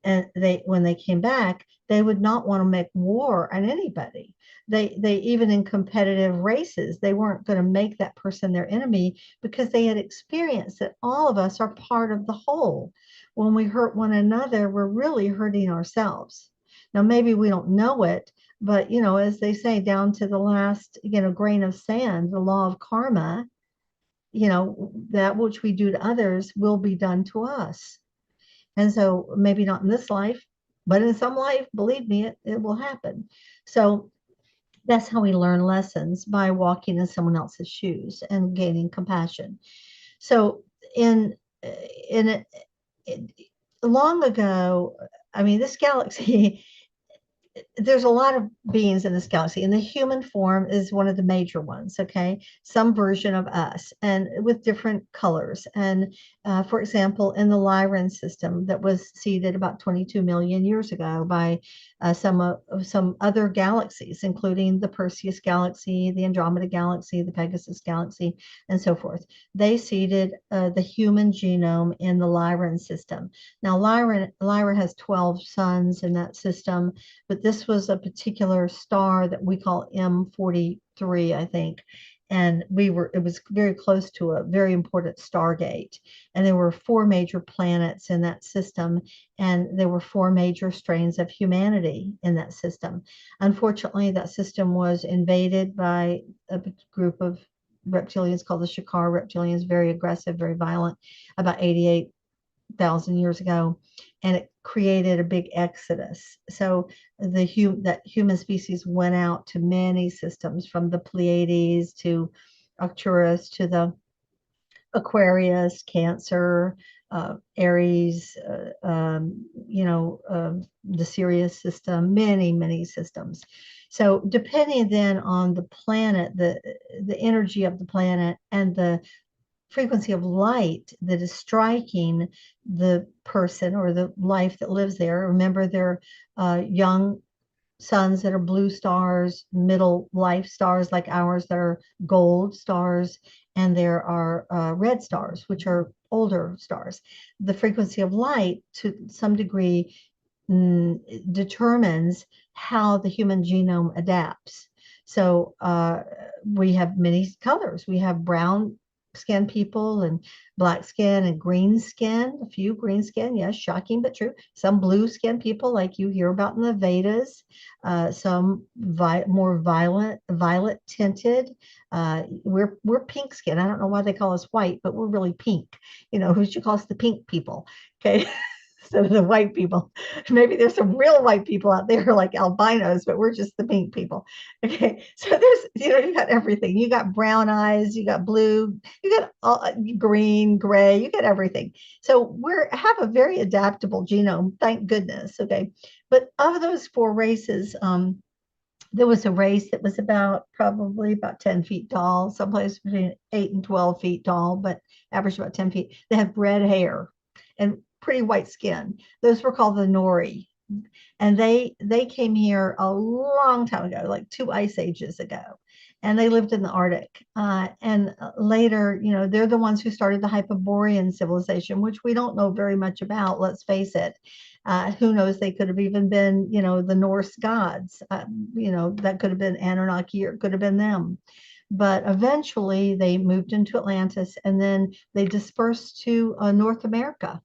and when they came back, they would not want to make war on anybody. They even in competitive races, they weren't going to make that person their enemy, because they had experienced that all of us are part of the whole. When we hurt one another, we're really hurting ourselves. Now, maybe we don't know it, but as they say, down to the last, grain of sand, the law of karma, that which we do to others will be done to us. And so maybe not in this life, but in some life, believe me, it will happen. So that's how we learn lessons, by walking in someone else's shoes and gaining compassion. So in long ago, I mean, this galaxy, there's a lot of beings in this galaxy, and the human form is one of the major ones. Okay, some version of us, and with different colors. And for example, in the Lyran system that was seeded about 22 million years ago by some other galaxies, including the Perseus galaxy, the Andromeda galaxy, the Pegasus galaxy, and so forth. They seeded the human genome in the Lyran system. Now, Lyra has 12 suns in that system, but this was a particular star that we call M43, I think. And it was very close to a very important stargate. And there were four major planets in that system, and there were four major strains of humanity in that system. Unfortunately, that system was invaded by a group of reptilians called the Shakar reptilians, very aggressive, very violent, about 88,000 years ago, and it created a big exodus. So that human species went out to many systems, from the Pleiades to Arcturus to the Aquarius, Cancer, Aries, the Sirius system, many systems. So depending then on the planet, the energy of the planet and the frequency of light that is striking the person or the life that lives there. Remember, they're young suns that are blue stars, middle life stars like ours that are gold stars, and there are red stars, which are older stars. The frequency of light, to some degree, determines how the human genome adapts. So we have many colors. We have brown skin people and black skin and green skin, a few green skin, yes, shocking but true. Some blue skin people like you hear about in the Vedas, some more violet tinted. We're pink skin. I don't know why they call us white, but we're really pink. Who should call us the pink people? Okay. Instead of the white people. Maybe there's some real white people out there like albinos, but we're just the pink people. Okay. So you got everything. You got brown eyes, you got blue, you got green, gray, you got everything. So have a very adaptable genome, thank goodness. Okay. But of those four races, there was a race that was probably about 10 feet tall, someplace between 8 and 12 feet tall, but average about 10 feet. They had red hair and pretty white skin. Those were called the Nori. And they came here a long time ago, like 2 ice ages ago. And they lived in the Arctic. And later, they're the ones who started the Hyperborean civilization, which we don't know very much about, let's face it. Who knows? They could have even been, the Norse gods. That could have been Anunnaki or it could have been them. But eventually they moved into Atlantis and then they dispersed to North America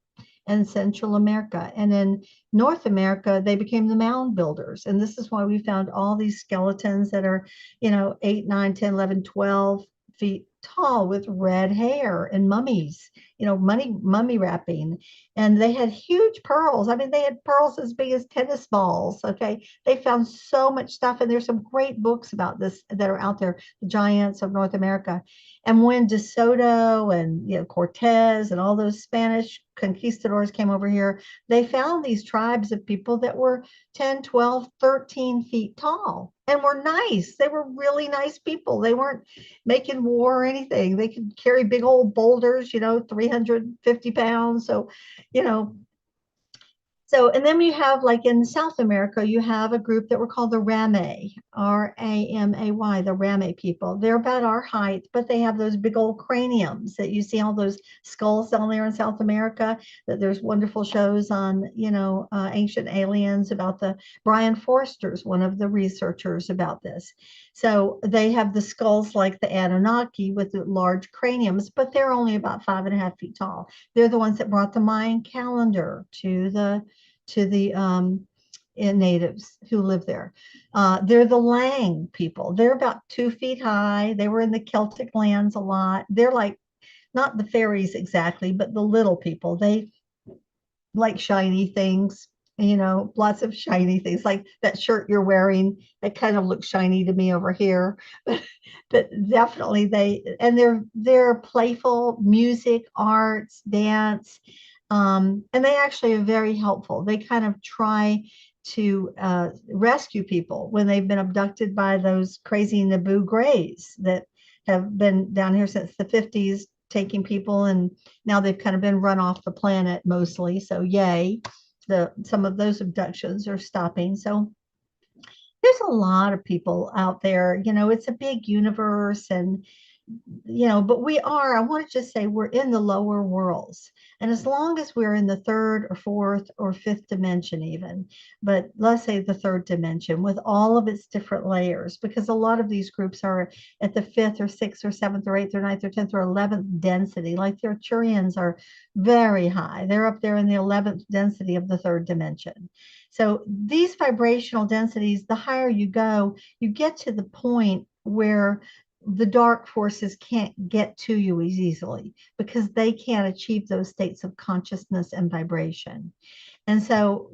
and Central America. And in North America, they became the mound builders. And this is why we found all these skeletons that are, 8, 9, 10, 11, 12 feet tall with red hair and mummies, mummy wrapping. And they had huge pearls. I mean, they had pearls as big as tennis balls. Okay. They found so much stuff. And there's some great books about this that are out there, the giants of North America. And when De Soto and Cortez and all those Spanish conquistadors came over here, they found these tribes of people that were 10, 12, 13 feet tall and were nice. They were really nice people. They weren't making war or anything. They could carry big old boulders, 350 pounds. And then we have, like in South America, you have a group that were called the Ramay, Ramay, the Ramay people. They're about our height, but they have those big old craniums that you see all those skulls down there in South America, that there's wonderful shows on, ancient aliens about Brian Forster's one of the researchers about this. So they have the skulls like the Anunnaki with the large craniums, but they're only about 5.5 feet tall. They're the ones that brought the Mayan calendar to the natives who live there. They're the Lang people. They're about 2 feet high. They were in the Celtic lands a lot. They're like not the fairies exactly, but the little people. They like shiny things, lots of shiny things, like that shirt you're wearing. That kind of looks shiny to me over here, but definitely they're playful, music, arts, dance. And they actually are very helpful. They kind of try to rescue people when they've been abducted by those crazy Naboo Greys that have been down here since the 50s, taking people, and now they've kind of been run off the planet mostly. So yay, some of those abductions are stopping. So there's a lot of people out there. It's a big universe, and but I want to just say we're in the lower worlds. And as long as we're in the third or fourth or fifth dimension, even, but let's say the third dimension with all of its different layers, because a lot of these groups are at the fifth or sixth or seventh or eighth or ninth or 10th or 11th density, like the Arcturians are very high. They're up there in the 11th density of the third dimension. So these vibrational densities, the higher you go, you get to the point where the dark forces can't get to you as easily because they can't achieve those states of consciousness and vibration. And so,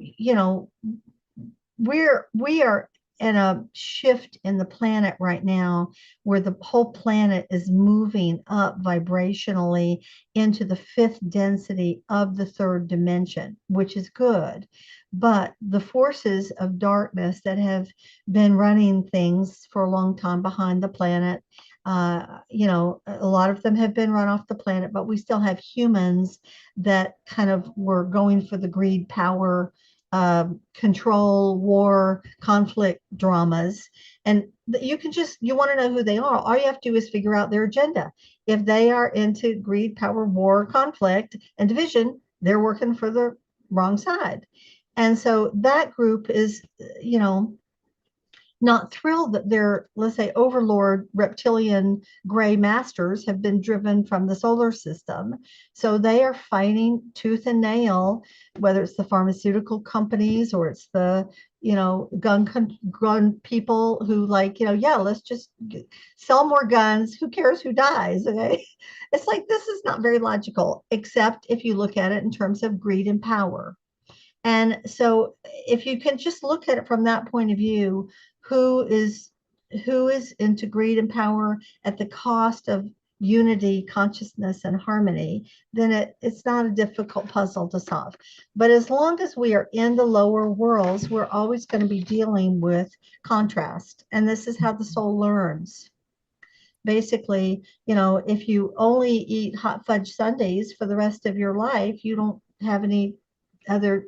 we are in a shift in the planet right now where the whole planet is moving up vibrationally into the fifth density of the third dimension, which is good. But the forces of darkness that have been running things for a long time behind the planet, a lot of them have been run off the planet, but we still have humans that kind of were going for the greed, power, control, war, conflict dramas. And you want to know who they are. All you have to do is figure out their agenda. If they are into greed, power, war, conflict, and division, they're working for the wrong side. And so that group is, not thrilled that their, let's say, overlord reptilian gray masters have been driven from the solar system. So they are fighting tooth and nail, whether it's the pharmaceutical companies or it's the gun people who like, yeah, let's just sell more guns. Who cares who dies? Okay. It's like this is not very logical, except if you look at it in terms of greed and power. And so if you can just look at it from that point of view, who is who is into greed and power at the cost of unity, consciousness, and harmony, then it's not a difficult puzzle to solve. But as long as we are in the lower worlds, we're always going to be dealing with contrast. And this is how the soul learns. Basically, if you only eat hot fudge sundaes for the rest of your life, you don't have any other,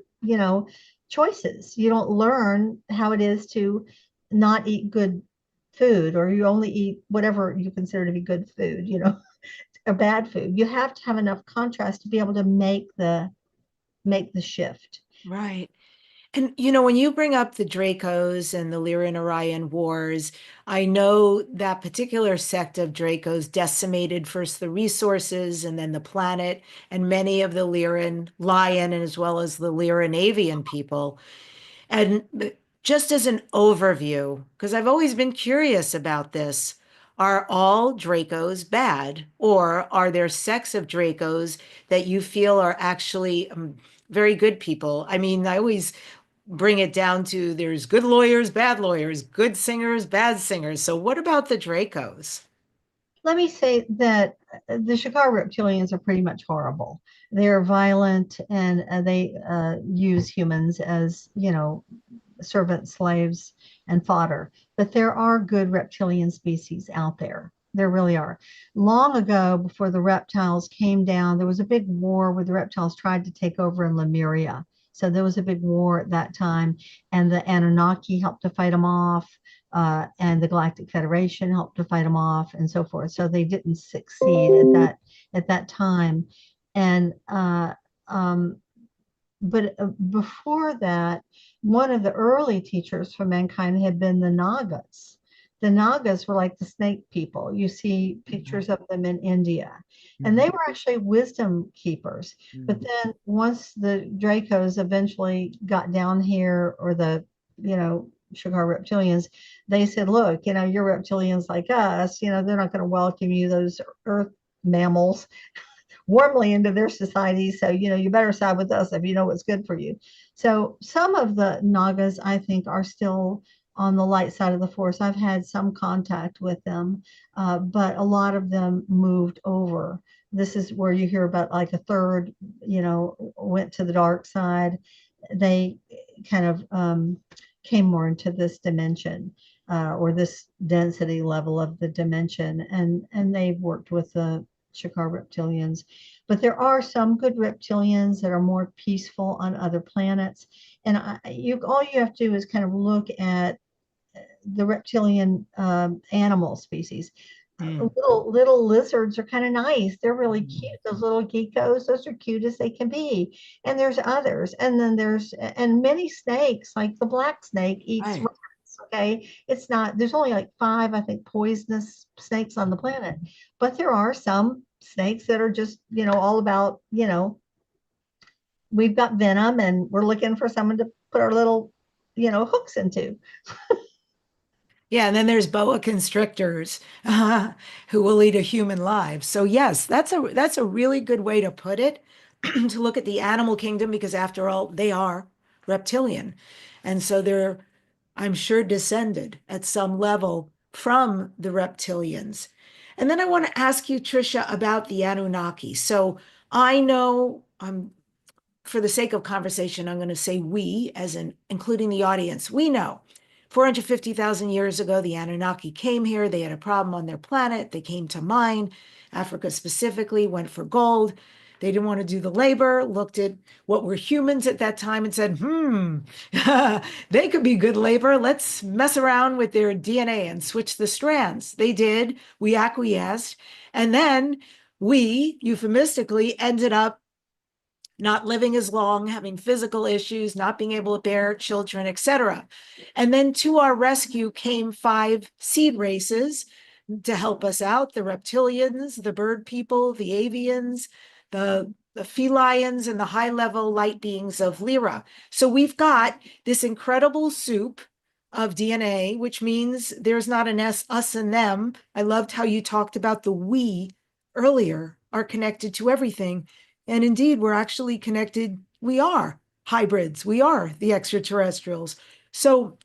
choices. You don't learn how it is to not eat good food, or you only eat whatever you consider to be good food, or bad food. You have to have enough contrast to be able to make the shift. Right. And when you bring up the Dracos and the Lyran Orion wars, I know that particular sect of Dracos decimated first the resources and then the planet, and many of the Lyran Lion as well as the Lyran Avian people. And just as an overview, because I've always been curious about this, are all Dracos bad? Or are there sects of Dracos that you feel are actually very good people? I mean, I always bring it down to there's good lawyers, good singers, bad singers. So what about the Dracos? Let me say that the Chicago reptilians are pretty much horrible. They're violent, and they use humans as, servant slaves and fodder. But there are good reptilian species out there. There really are. Long ago, before the reptiles came down, there was a big war where the reptiles tried to take over in Lemuria. So there was a big war at that time, and the Anunnaki helped to fight them off, and the Galactic Federation helped to fight them off, and so forth. So they didn't succeed at that time, and but before that, one of the early teachers for mankind had been the Nagas. The Nagas were like the snake people. You see pictures of them in India, and they were actually wisdom keepers. But then once the Dracos eventually got down here, or the, Chicago reptilians, they said, look, you're reptilians like us, they're not going to welcome you, those earth mammals, warmly into their society. So, you better side with us if you know what's good for you. So some of the Nagas, I think, are still on the light side of the force. I've had some contact with them, but a lot of them moved over. This is where you hear about like a third, went to the dark side. They kind of came more into this dimension, or this density level of the dimension, and they've worked with the Chicago reptilians. But there are some good reptilians that are more peaceful on other planets. And all you have to do is kind of look at the reptilian animal species. Little lizards are kind of nice. They're really cute. Those little geckos, those are cute as they can be. And there's others. And then and many snakes, like the black snake eats Right. rats. Okay. There's only like 5, I think, poisonous snakes on the planet. But there are some snakes that are just, all about, we've got venom and we're looking for someone to put our little, hooks into. Yeah, and then there's boa constrictors who will eat a human live. So yes, that's a really good way to put it, to look at the animal kingdom, because after all, they are reptilian. And so they're I'm sure, descended at some level from the reptilians. And then I want to ask you, Tricia, about the Anunnaki. So I know, for the sake of conversation, I'm going to say we, as in including the audience. We know 450,000 years ago, the Anunnaki came here. They had a problem on their planet. They came to mine, Africa specifically, went for gold. They didn't want to do the labor, looked at what were humans at that time and said, they could be good labor. Let's mess around with their DNA and switch the strands. They did. We acquiesced. And then we, euphemistically, ended up not living as long, having physical issues, not being able to bear children, etc. And then to our rescue came 5 seed races to help us out: the reptilians, the bird people, the avians, the felians, and the high-level light beings of Lyra. So we've got this incredible soup of DNA, which means there's not an us and them. I loved how you talked about the we earlier are connected to everything. And indeed, we're actually connected. We are hybrids. We are the extraterrestrials. So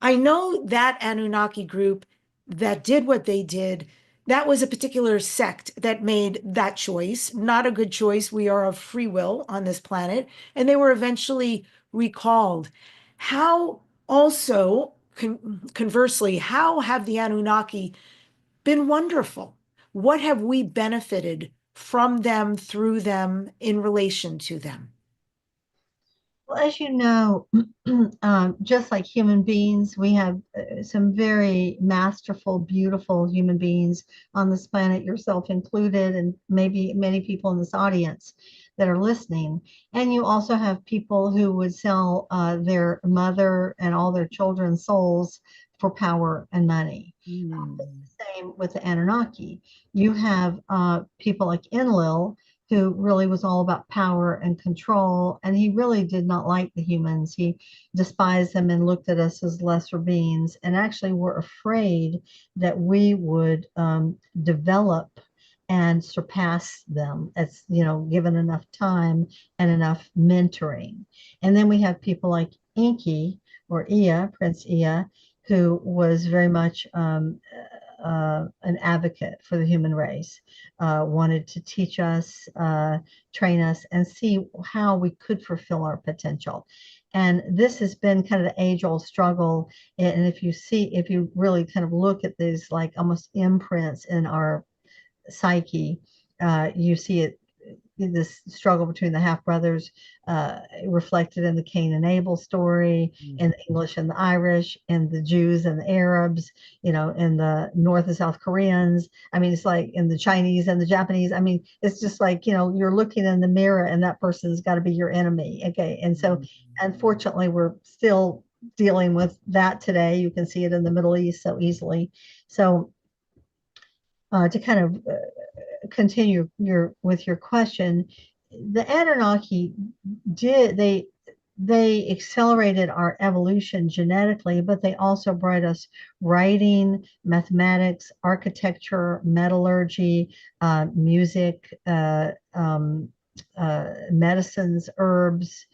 I know that Anunnaki group that did what they did, that was a particular sect that made that choice. Not a good choice. We are of free will on this planet. And they were eventually recalled. How also, conversely, how have the Anunnaki been wonderful? What have we benefited from them, through them, in relation to them? Well, as you know, just like human beings, we have some very masterful, beautiful human beings on this planet, yourself included, and maybe many people in this audience that are listening. And you also have people who would sell their mother and all their children's souls for power and money. Mm. Same with the Anunnaki. You have people like Enlil, who really was all about power and control. And he really did not like the humans. He despised them and looked at us as lesser beings, and actually were afraid that we would develop and surpass them, as given enough time and enough mentoring. And then we have people like Enki, or Ea, Prince Ea, who was very much an advocate for the human race, wanted to teach us, train us, and see how we could fulfill our potential. And this has been kind of the age-old struggle. And if you really kind of look at these like almost imprints in our psyche, you see it, this struggle between the half brothers, reflected in the Cain and Abel story, in the English and the Irish, in the Jews and the Arabs, in the North and South Koreans. I mean, it's like in the Chinese and the Japanese. I mean, it's just like, you're looking in the mirror and that person's got to be your enemy. Okay. And so, unfortunately, we're still dealing with that today. You can see it in the Middle East so easily. So, to kind of continue with your question, the Anunnaki they accelerated our evolution genetically, but they also brought us writing, mathematics, architecture, metallurgy, music, medicines, herbs,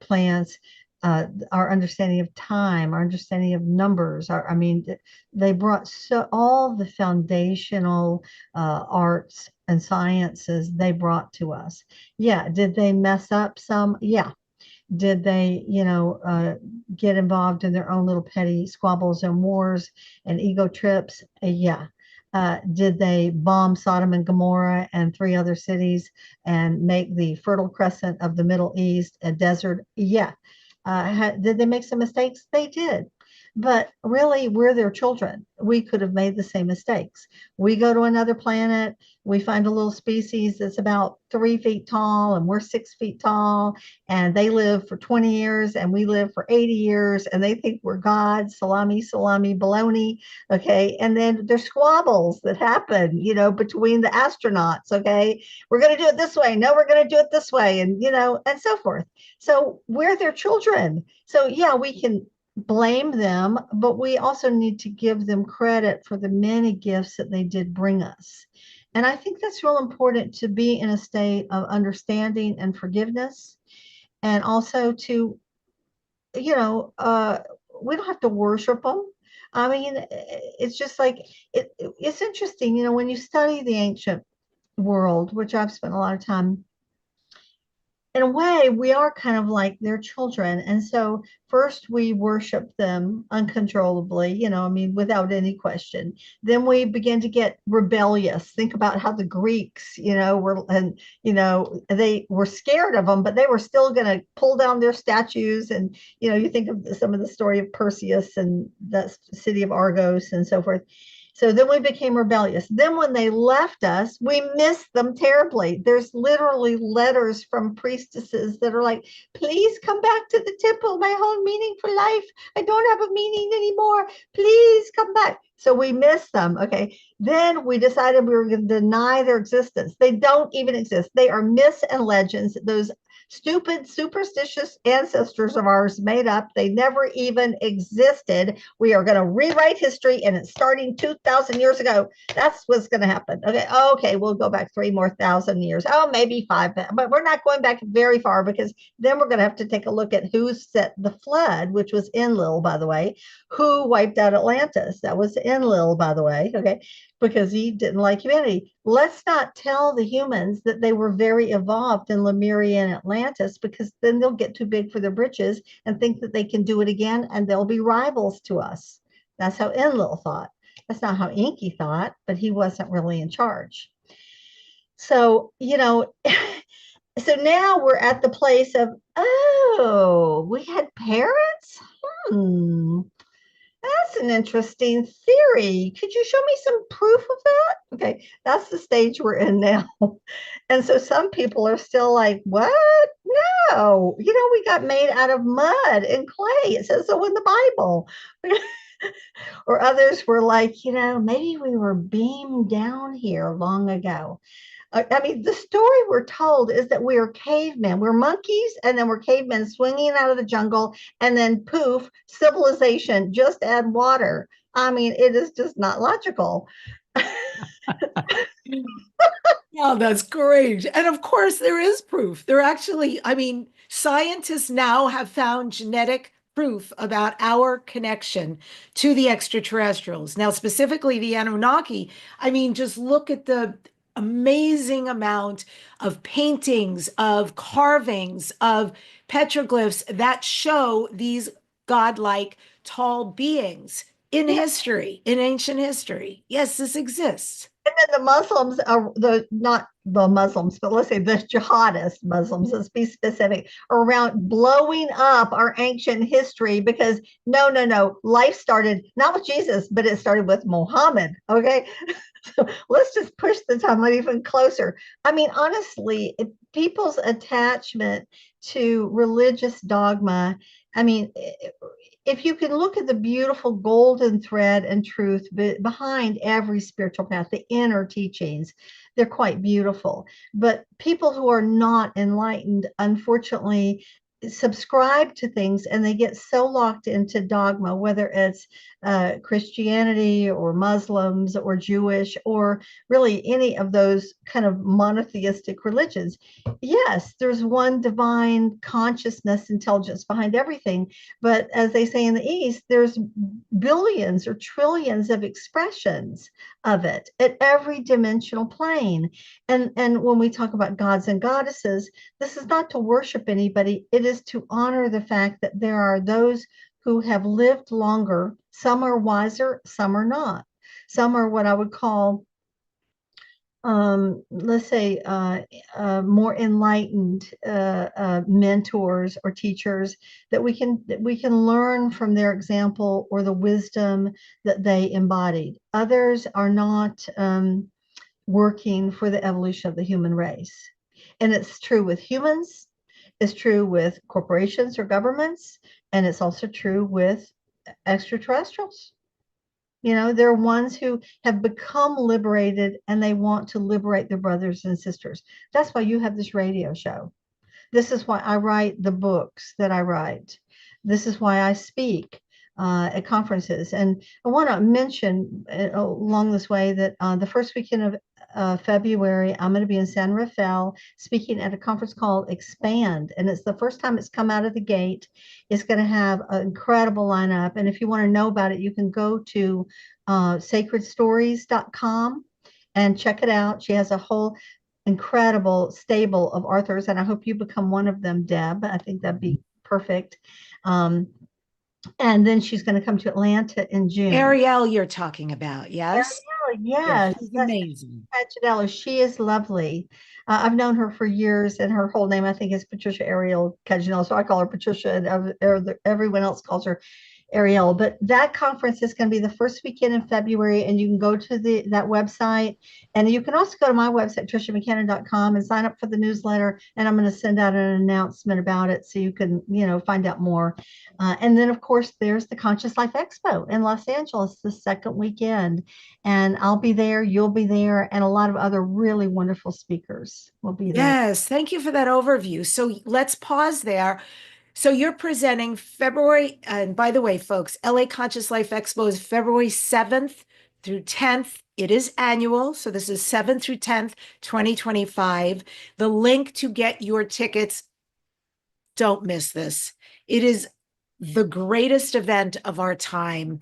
plants, our understanding of time, our understanding of numbers. I mean, they brought all the foundational arts and sciences they brought to us. Yeah, did they mess up some? Yeah. Did they, get involved in their own little petty squabbles and wars and ego trips? Yeah. Did they bomb Sodom and Gomorrah and 3 other cities and make the Fertile Crescent of the Middle East a desert? Yeah. Did they make some mistakes? They did. But really, we're their children. We could have made the same mistakes. We go to another planet, we find a little species that's about 3 feet tall, and we're 6 feet tall, and they live for 20 years, and we live for 80 years, and they think we're God, salami, salami, baloney, okay? And then there's squabbles that happen, between the astronauts, okay? We're going to do it this way. No, we're going to do it this way, and, and so forth. So we're their children. So, yeah, we can blame them, but we also need to give them credit for the many gifts that they did bring us. And I think that's real important, to be in a state of understanding and forgiveness, and also to you know, we don't have to worship them. I mean, it's just like it's interesting, you know, when you study the ancient world, which I've spent a lot of time, in a way, we are kind of like their children. And so first we worship them uncontrollably, you know, I mean, without any question. Then we begin to get rebellious. Think about how the Greeks, you know, were, and, you know, they were scared of them, but they were still going to pull down their statues. And, you know, you think of some of the story of Perseus and the city of Argos and so forth. So then we became rebellious. Then when they left us, we missed them terribly. There's literally letters from priestesses that are like, please come back to the temple, my whole meaning for life. I don't have a meaning anymore. Please come back. So we missed them. Okay. Then we decided we were going to deny their existence. They don't even exist. They are myths and legends. Those stupid, superstitious ancestors of ours made up. They never even existed. We are going to rewrite history, and it's starting 2,000 years ago. That's what's going to happen. Okay. Okay. We'll go back 3,000 more years. Oh, maybe five, but we're not going back very far, because then we're going to have to take a look at who set the flood, which was Enlil, by the way. Who wiped out Atlantis? That was Enlil, by the way. Okay, because he didn't like humanity. Let's not tell the humans that they were very evolved in Lemuria and Atlantis, because then they'll get too big for their britches and think that they can do it again, and they'll be rivals to us. That's how Enlil thought. That's not how Inky thought, but he wasn't really in charge. So, you know, so now we're at the place of, oh, we had parents? Hmm. That's an interesting theory. Could you show me some proof of that? Okay, that's the stage we're in now. And so some people are still like, what? No, you know, we got made out of mud and clay. It says so in the Bible. Or others were like, you know, maybe we were beamed down here long ago. I mean, the story we're told is that we are cavemen. We're monkeys, and then we're cavemen swinging out of the jungle, and then poof, civilization, just add water. I mean, it is just not logical. Oh, that's great. And of course, there is proof. There actually, I mean, scientists now have found genetic proof about our connection to the extraterrestrials. Now, specifically the Anunnaki, I mean, just look at the amazing amount of paintings, of carvings, of petroglyphs that show these godlike tall beings in Yeah. history, in ancient history. Yes, this exists. And then the Muslims are the not the Muslims, but let's say the jihadist Muslims, let's be specific, are around blowing up our ancient history, because no, no, no, life started not with Jesus, but it started with Muhammad. Okay. So let's just push the timeline even closer. I mean, honestly, people's attachment to religious dogma, I mean, if you can look at the beautiful golden thread and truth behind every spiritual path, the inner teachings, they're quite beautiful. But people who are not enlightened, unfortunately, subscribe to things, and they get so locked into dogma, whether it's Christianity or Muslims or Jewish or really any of those kind of monotheistic religions. Yes, there's one divine consciousness, intelligence behind everything. But as they say in the East, there's billions or trillions of expressions of it at every dimensional plane. And when we talk about gods and goddesses, this is not to worship anybody. It is to honor the fact that there are those who have lived longer. Some are wiser, some are not. Some are what I would call, let's say, more enlightened mentors or teachers, that we can learn from their example or the wisdom that they embodied. Others are not working for the evolution of the human race. And it's true with humans, it's true with corporations or governments, and it's also true with extraterrestrials. You know, they're ones who have become liberated, and they want to liberate their brothers and sisters. That's why you have this radio show. This is why I write the books that I write. This is why I speak. at conferences. And I want to mention along this way that the first weekend of February, I'm going to be in San Rafael speaking at a conference called Expand. And it's the first time it's come out of the gate. It's going to have an incredible lineup. And if you want to know about it, you can go to sacredstories.com and check it out. She has a whole incredible stable of authors, and I hope you become one of them, Deb. I think that'd be perfect. Um, and then she's going to come to Atlanta in June. Ariel, you're talking about, yes? Ariel, Yes, yes, she's that's amazing. Patricello. She is lovely. I've known her for years, and her whole name I think is Patricia Ariel Caginello. So I call her Patricia, and everyone else calls her Ariel. But that conference is going to be the first weekend in February, and you can go to that website, and you can also go to my website, triciamccannon.com, and sign up for the newsletter. And I'm going to send out an announcement about it so you can, find out more. And then, of course, there's the Conscious Life Expo in Los Angeles the second weekend, and I'll be there. You'll be there, and a lot of other really wonderful speakers will be there. Yes, thank you for that overview. So let's pause there. So you're presenting February, and by the way, folks, LA Conscious Life Expo is February 7th through 10th. It is annual, so this is 7th through 10th, 2025. The link to get your tickets, don't miss this. It is the greatest event of our time.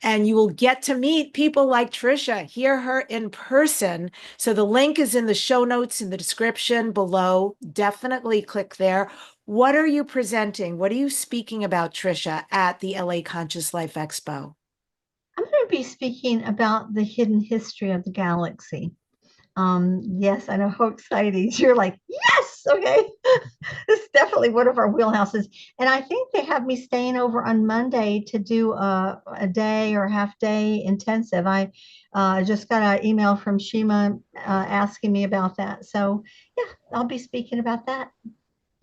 And you will get to meet people like Tricia, hear her in person. So the link is in the show notes in the description below. Definitely click there. What are you presenting? What are you speaking about, Tricia, at the LA Conscious Life Expo? I'm going to be speaking about the hidden history of the galaxy. Yes, I know how exciting. You're like, yes, okay. This is definitely one of our wheelhouses. And I think they have me staying over on Monday to do a day or half day intensive. I just got an email from Shima asking me about that. So yeah, I'll be speaking about that.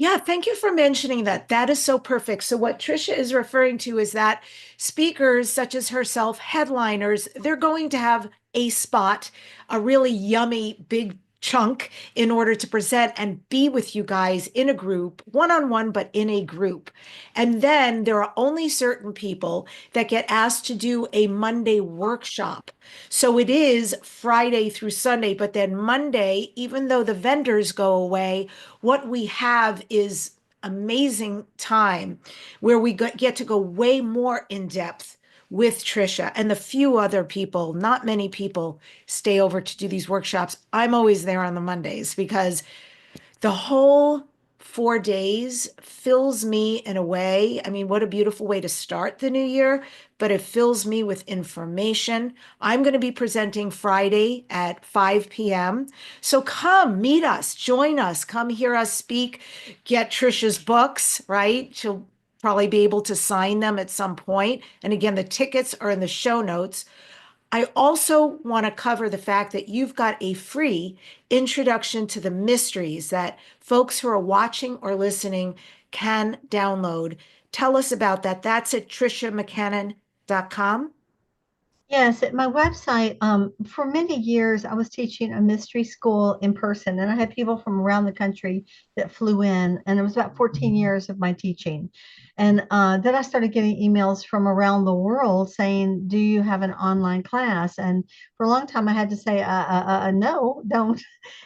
Yeah, thank you for mentioning that. That is so perfect. So, what Tricia is referring to is that speakers such as herself, headliners, they're going to have a spot, a really yummy big chunk in order to present and be with you guys in a group, one on one, but in a group. And then there are only certain people that get asked to do a Monday workshop. So it is Friday through Sunday, but then Monday, even though the vendors go away, what we have is amazing time where we get to go way more in depth with Tricia and the few other people. Not many people stay over to do these workshops. I'm always there on the Mondays because the whole 4 days fills me in a way. I mean, what a beautiful way to start the new year, but it fills me with information. I'm going to be presenting Friday at 5 p.m. So come meet us, join us, come hear us speak, get Trisha's books, right? She'll probably be able to sign them at some point. And again, the tickets are in the show notes. I also want to cover the fact that you've got a free introduction to the mysteries that folks who are watching or listening can download. Tell us about that. That's at triciamccannon.com. Yes, at my website, for many years, I was teaching a mystery school in person, and I had people from around the country that flew in, and it was about 14 years of my teaching. And then I started getting emails from around the world saying, do you have an online class? And for a long time, I had to say, no, don't.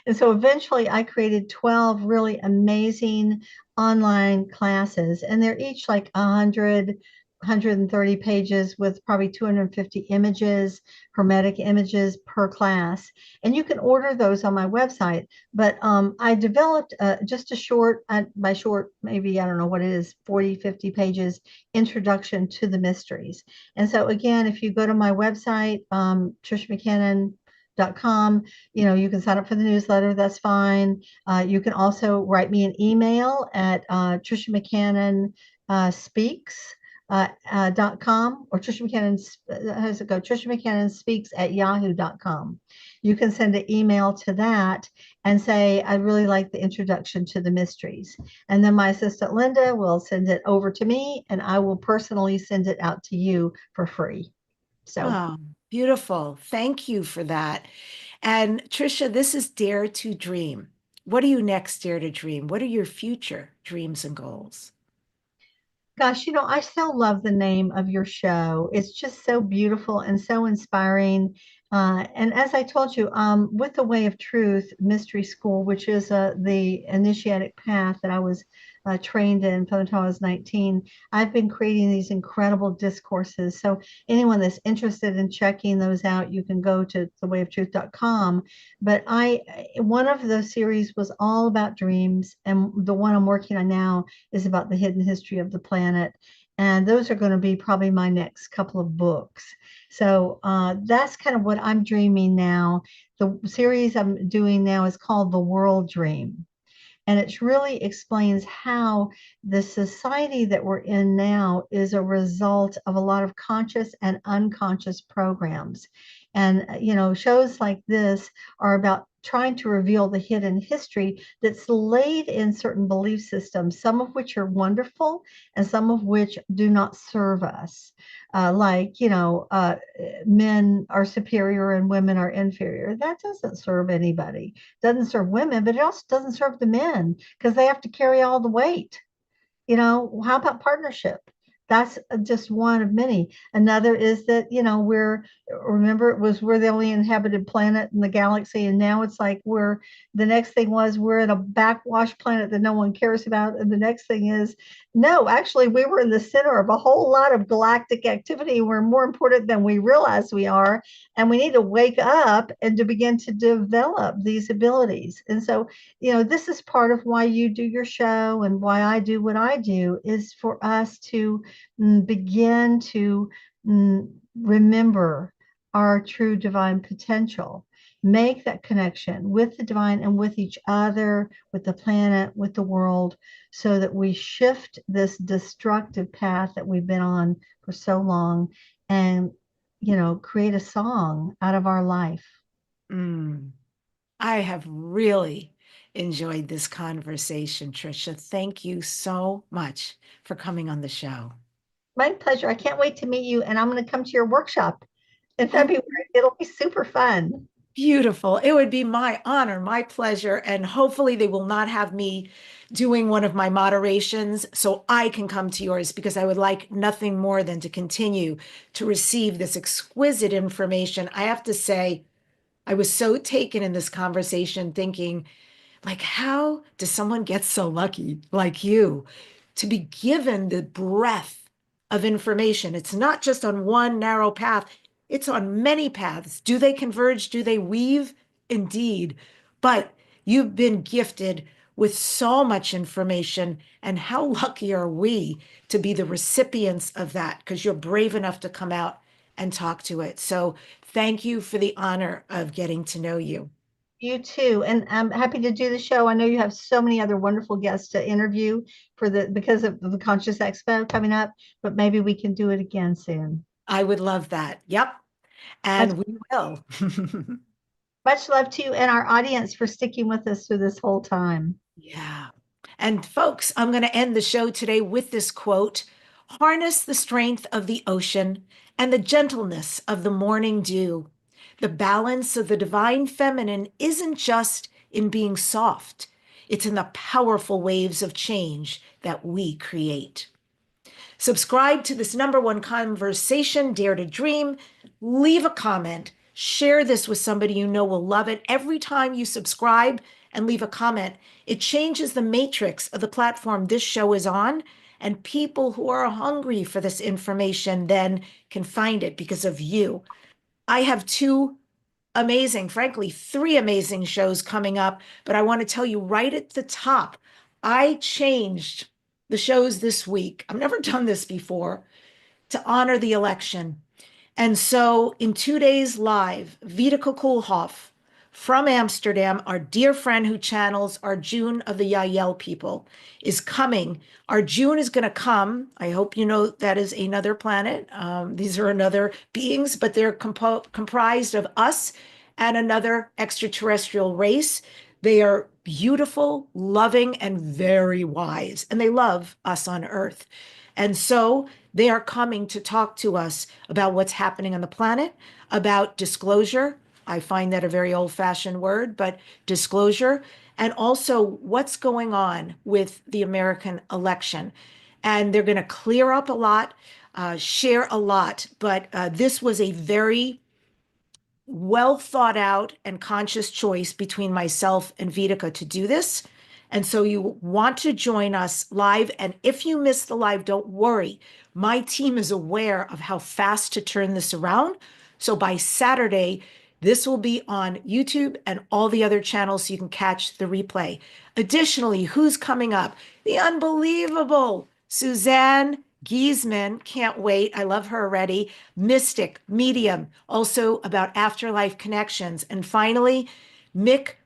And so eventually, I created 12 really amazing online classes, and they're each like 130 pages with probably 250 images, hermetic images per class. And you can order those on my website. But I developed just a short, by short, maybe, I don't know what it is, 40, 50 pages introduction to the mysteries. And so again, if you go to my website, triciamccannon.com, you can sign up for the newsletter. That's fine. You can also write me an email at Tricia McCannon speaks .com, or Tricia McCannon, how does it go? Tricia McCannon speaks at yahoo.com. You can send an email to that and say, I really like the introduction to the mysteries. And then my assistant Linda will send it over to me, and I will personally send it out to you for free. So Oh, beautiful. Thank you for that. And Tricia, this is Dare to Dream. What do you next dare to dream? What are your future dreams and goals? Gosh, I so love the name of your show. It's just so beautiful and so inspiring. And as I told you, with the Way of Truth Mystery School, which is the initiatic path that I was trained in from the time I was 19, I've been creating these incredible discourses. So anyone that's interested in checking those out, you can go to thewayoftruth.com. But one of the series was all about dreams, and the one I'm working on now is about the hidden history of the planet. And those are going to be probably my next couple of books. So that's kind of what I'm dreaming now. The series I'm doing now is called The World Dream. And it really explains how the society that we're in now is a result of a lot of conscious and unconscious programs. And, shows like this are about trying to reveal the hidden history that's laid in certain belief systems, some of which are wonderful and some of which do not serve us. Like, men are superior and women are inferior. That doesn't serve anybody. Doesn't serve women, but it also doesn't serve the men because they have to carry all the weight. How about partnership? That's just one of many. Another is that, remember, we're the only inhabited planet in the galaxy. And now it's like the next thing was we're in a backwash planet that no one cares about. And the next thing is, no, actually, we were in the center of a whole lot of galactic activity. We're more important than we realize we are. And we need to wake up and to begin to develop these abilities. And so, this is part of why you do your show and why I do what I do is for us to begin to remember our true divine potential, make that connection with the divine and with each other, with the planet, with the world, so that we shift this destructive path that we've been on for so long and, create a song out of our life. Mm. I have really enjoyed this conversation, Tricia. Thank you so much for coming on the show. My pleasure. I can't wait to meet you, and I'm going to come to your workshop in Oh, February. It'll be super fun. beautiful. It would be my honor, my pleasure. And hopefully, they will not have me doing one of my moderations so I can come to yours because I would like nothing more than to continue to receive this exquisite information. I have to say, I was so taken in this conversation thinking, like, how does someone get so lucky like you to be given the breadth of information? It's not just on one narrow path, it's on many paths. Do they converge? Do they weave? Indeed. But you've been gifted with so much information. And how lucky are we to be the recipients of that? Because you're brave enough to come out and talk to it. So thank you for the honor of getting to know you. You too, and I'm happy to do the show. I know you have so many other wonderful guests to interview because of the Conscious Expo coming up, but maybe we can do it again soon. I would love that. Yep. Much, And we will. much love to you and our audience for sticking with us through this whole time. Yeah. And folks, I'm going to end the show today with this quote: harness the strength of the ocean and the gentleness of the morning dew. The balance of the divine feminine isn't just in being soft, it's in the powerful waves of change that we create. Subscribe to this number one conversation, Dare to Dream. Leave a comment. Share this with somebody you know will love it. Every time you subscribe and leave a comment, it changes the matrix of the platform this show is on. And people who are hungry for this information then can find it because of you. I have three amazing shows coming up, but I want to tell you right at the top, I changed the shows this week. I've never done this before to honor the election. And so in 2 days live, Vita Kokolhoff from Amsterdam, our dear friend who channels our June of the Yael people, is coming. Our June is going to come. I hope you know that is another planet. These are another beings, but they're comprised of us and another extraterrestrial race. They are beautiful, loving, and very wise, and they love us on Earth. And so they are coming to talk to us about what's happening on the planet, about disclosure. I find that a very old-fashioned word, but disclosure, and also what's going on with the American election. and they're going to clear up a lot, share a lot. But this was a very well thought out and conscious choice between myself and Vitica to do this. And so you want to join us live. And if you miss the live, don't worry. My team is aware of how fast to turn this around. So by Saturday, this will be on YouTube and all the other channels so you can catch the replay. Additionally, who's coming up? The unbelievable Suzanne Giesman, can't wait. I love her already. Mystic, medium, also about afterlife connections. And finally, Mike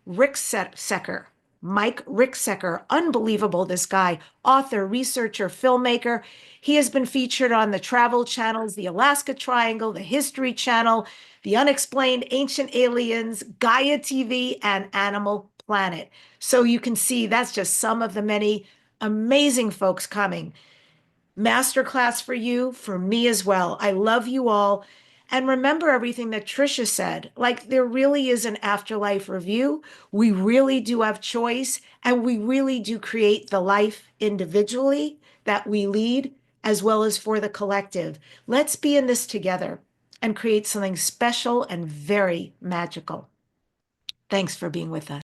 Ricksecker. Mike Ricksecker, unbelievable, this guy, author, researcher, filmmaker. He has been featured on the travel channels, the Alaska Triangle, the History Channel, the Unexplained Ancient Aliens, Gaia TV, and Animal Planet. So you can see that's just some of the many amazing folks coming. Masterclass for you, for me as well. I love you all. And remember everything that Tricia said. Like, there really is an afterlife review. We really do have choice, and we really do create the life individually that we lead, as well as for the collective. Let's be in this together and create something special and very magical. Thanks for being with us.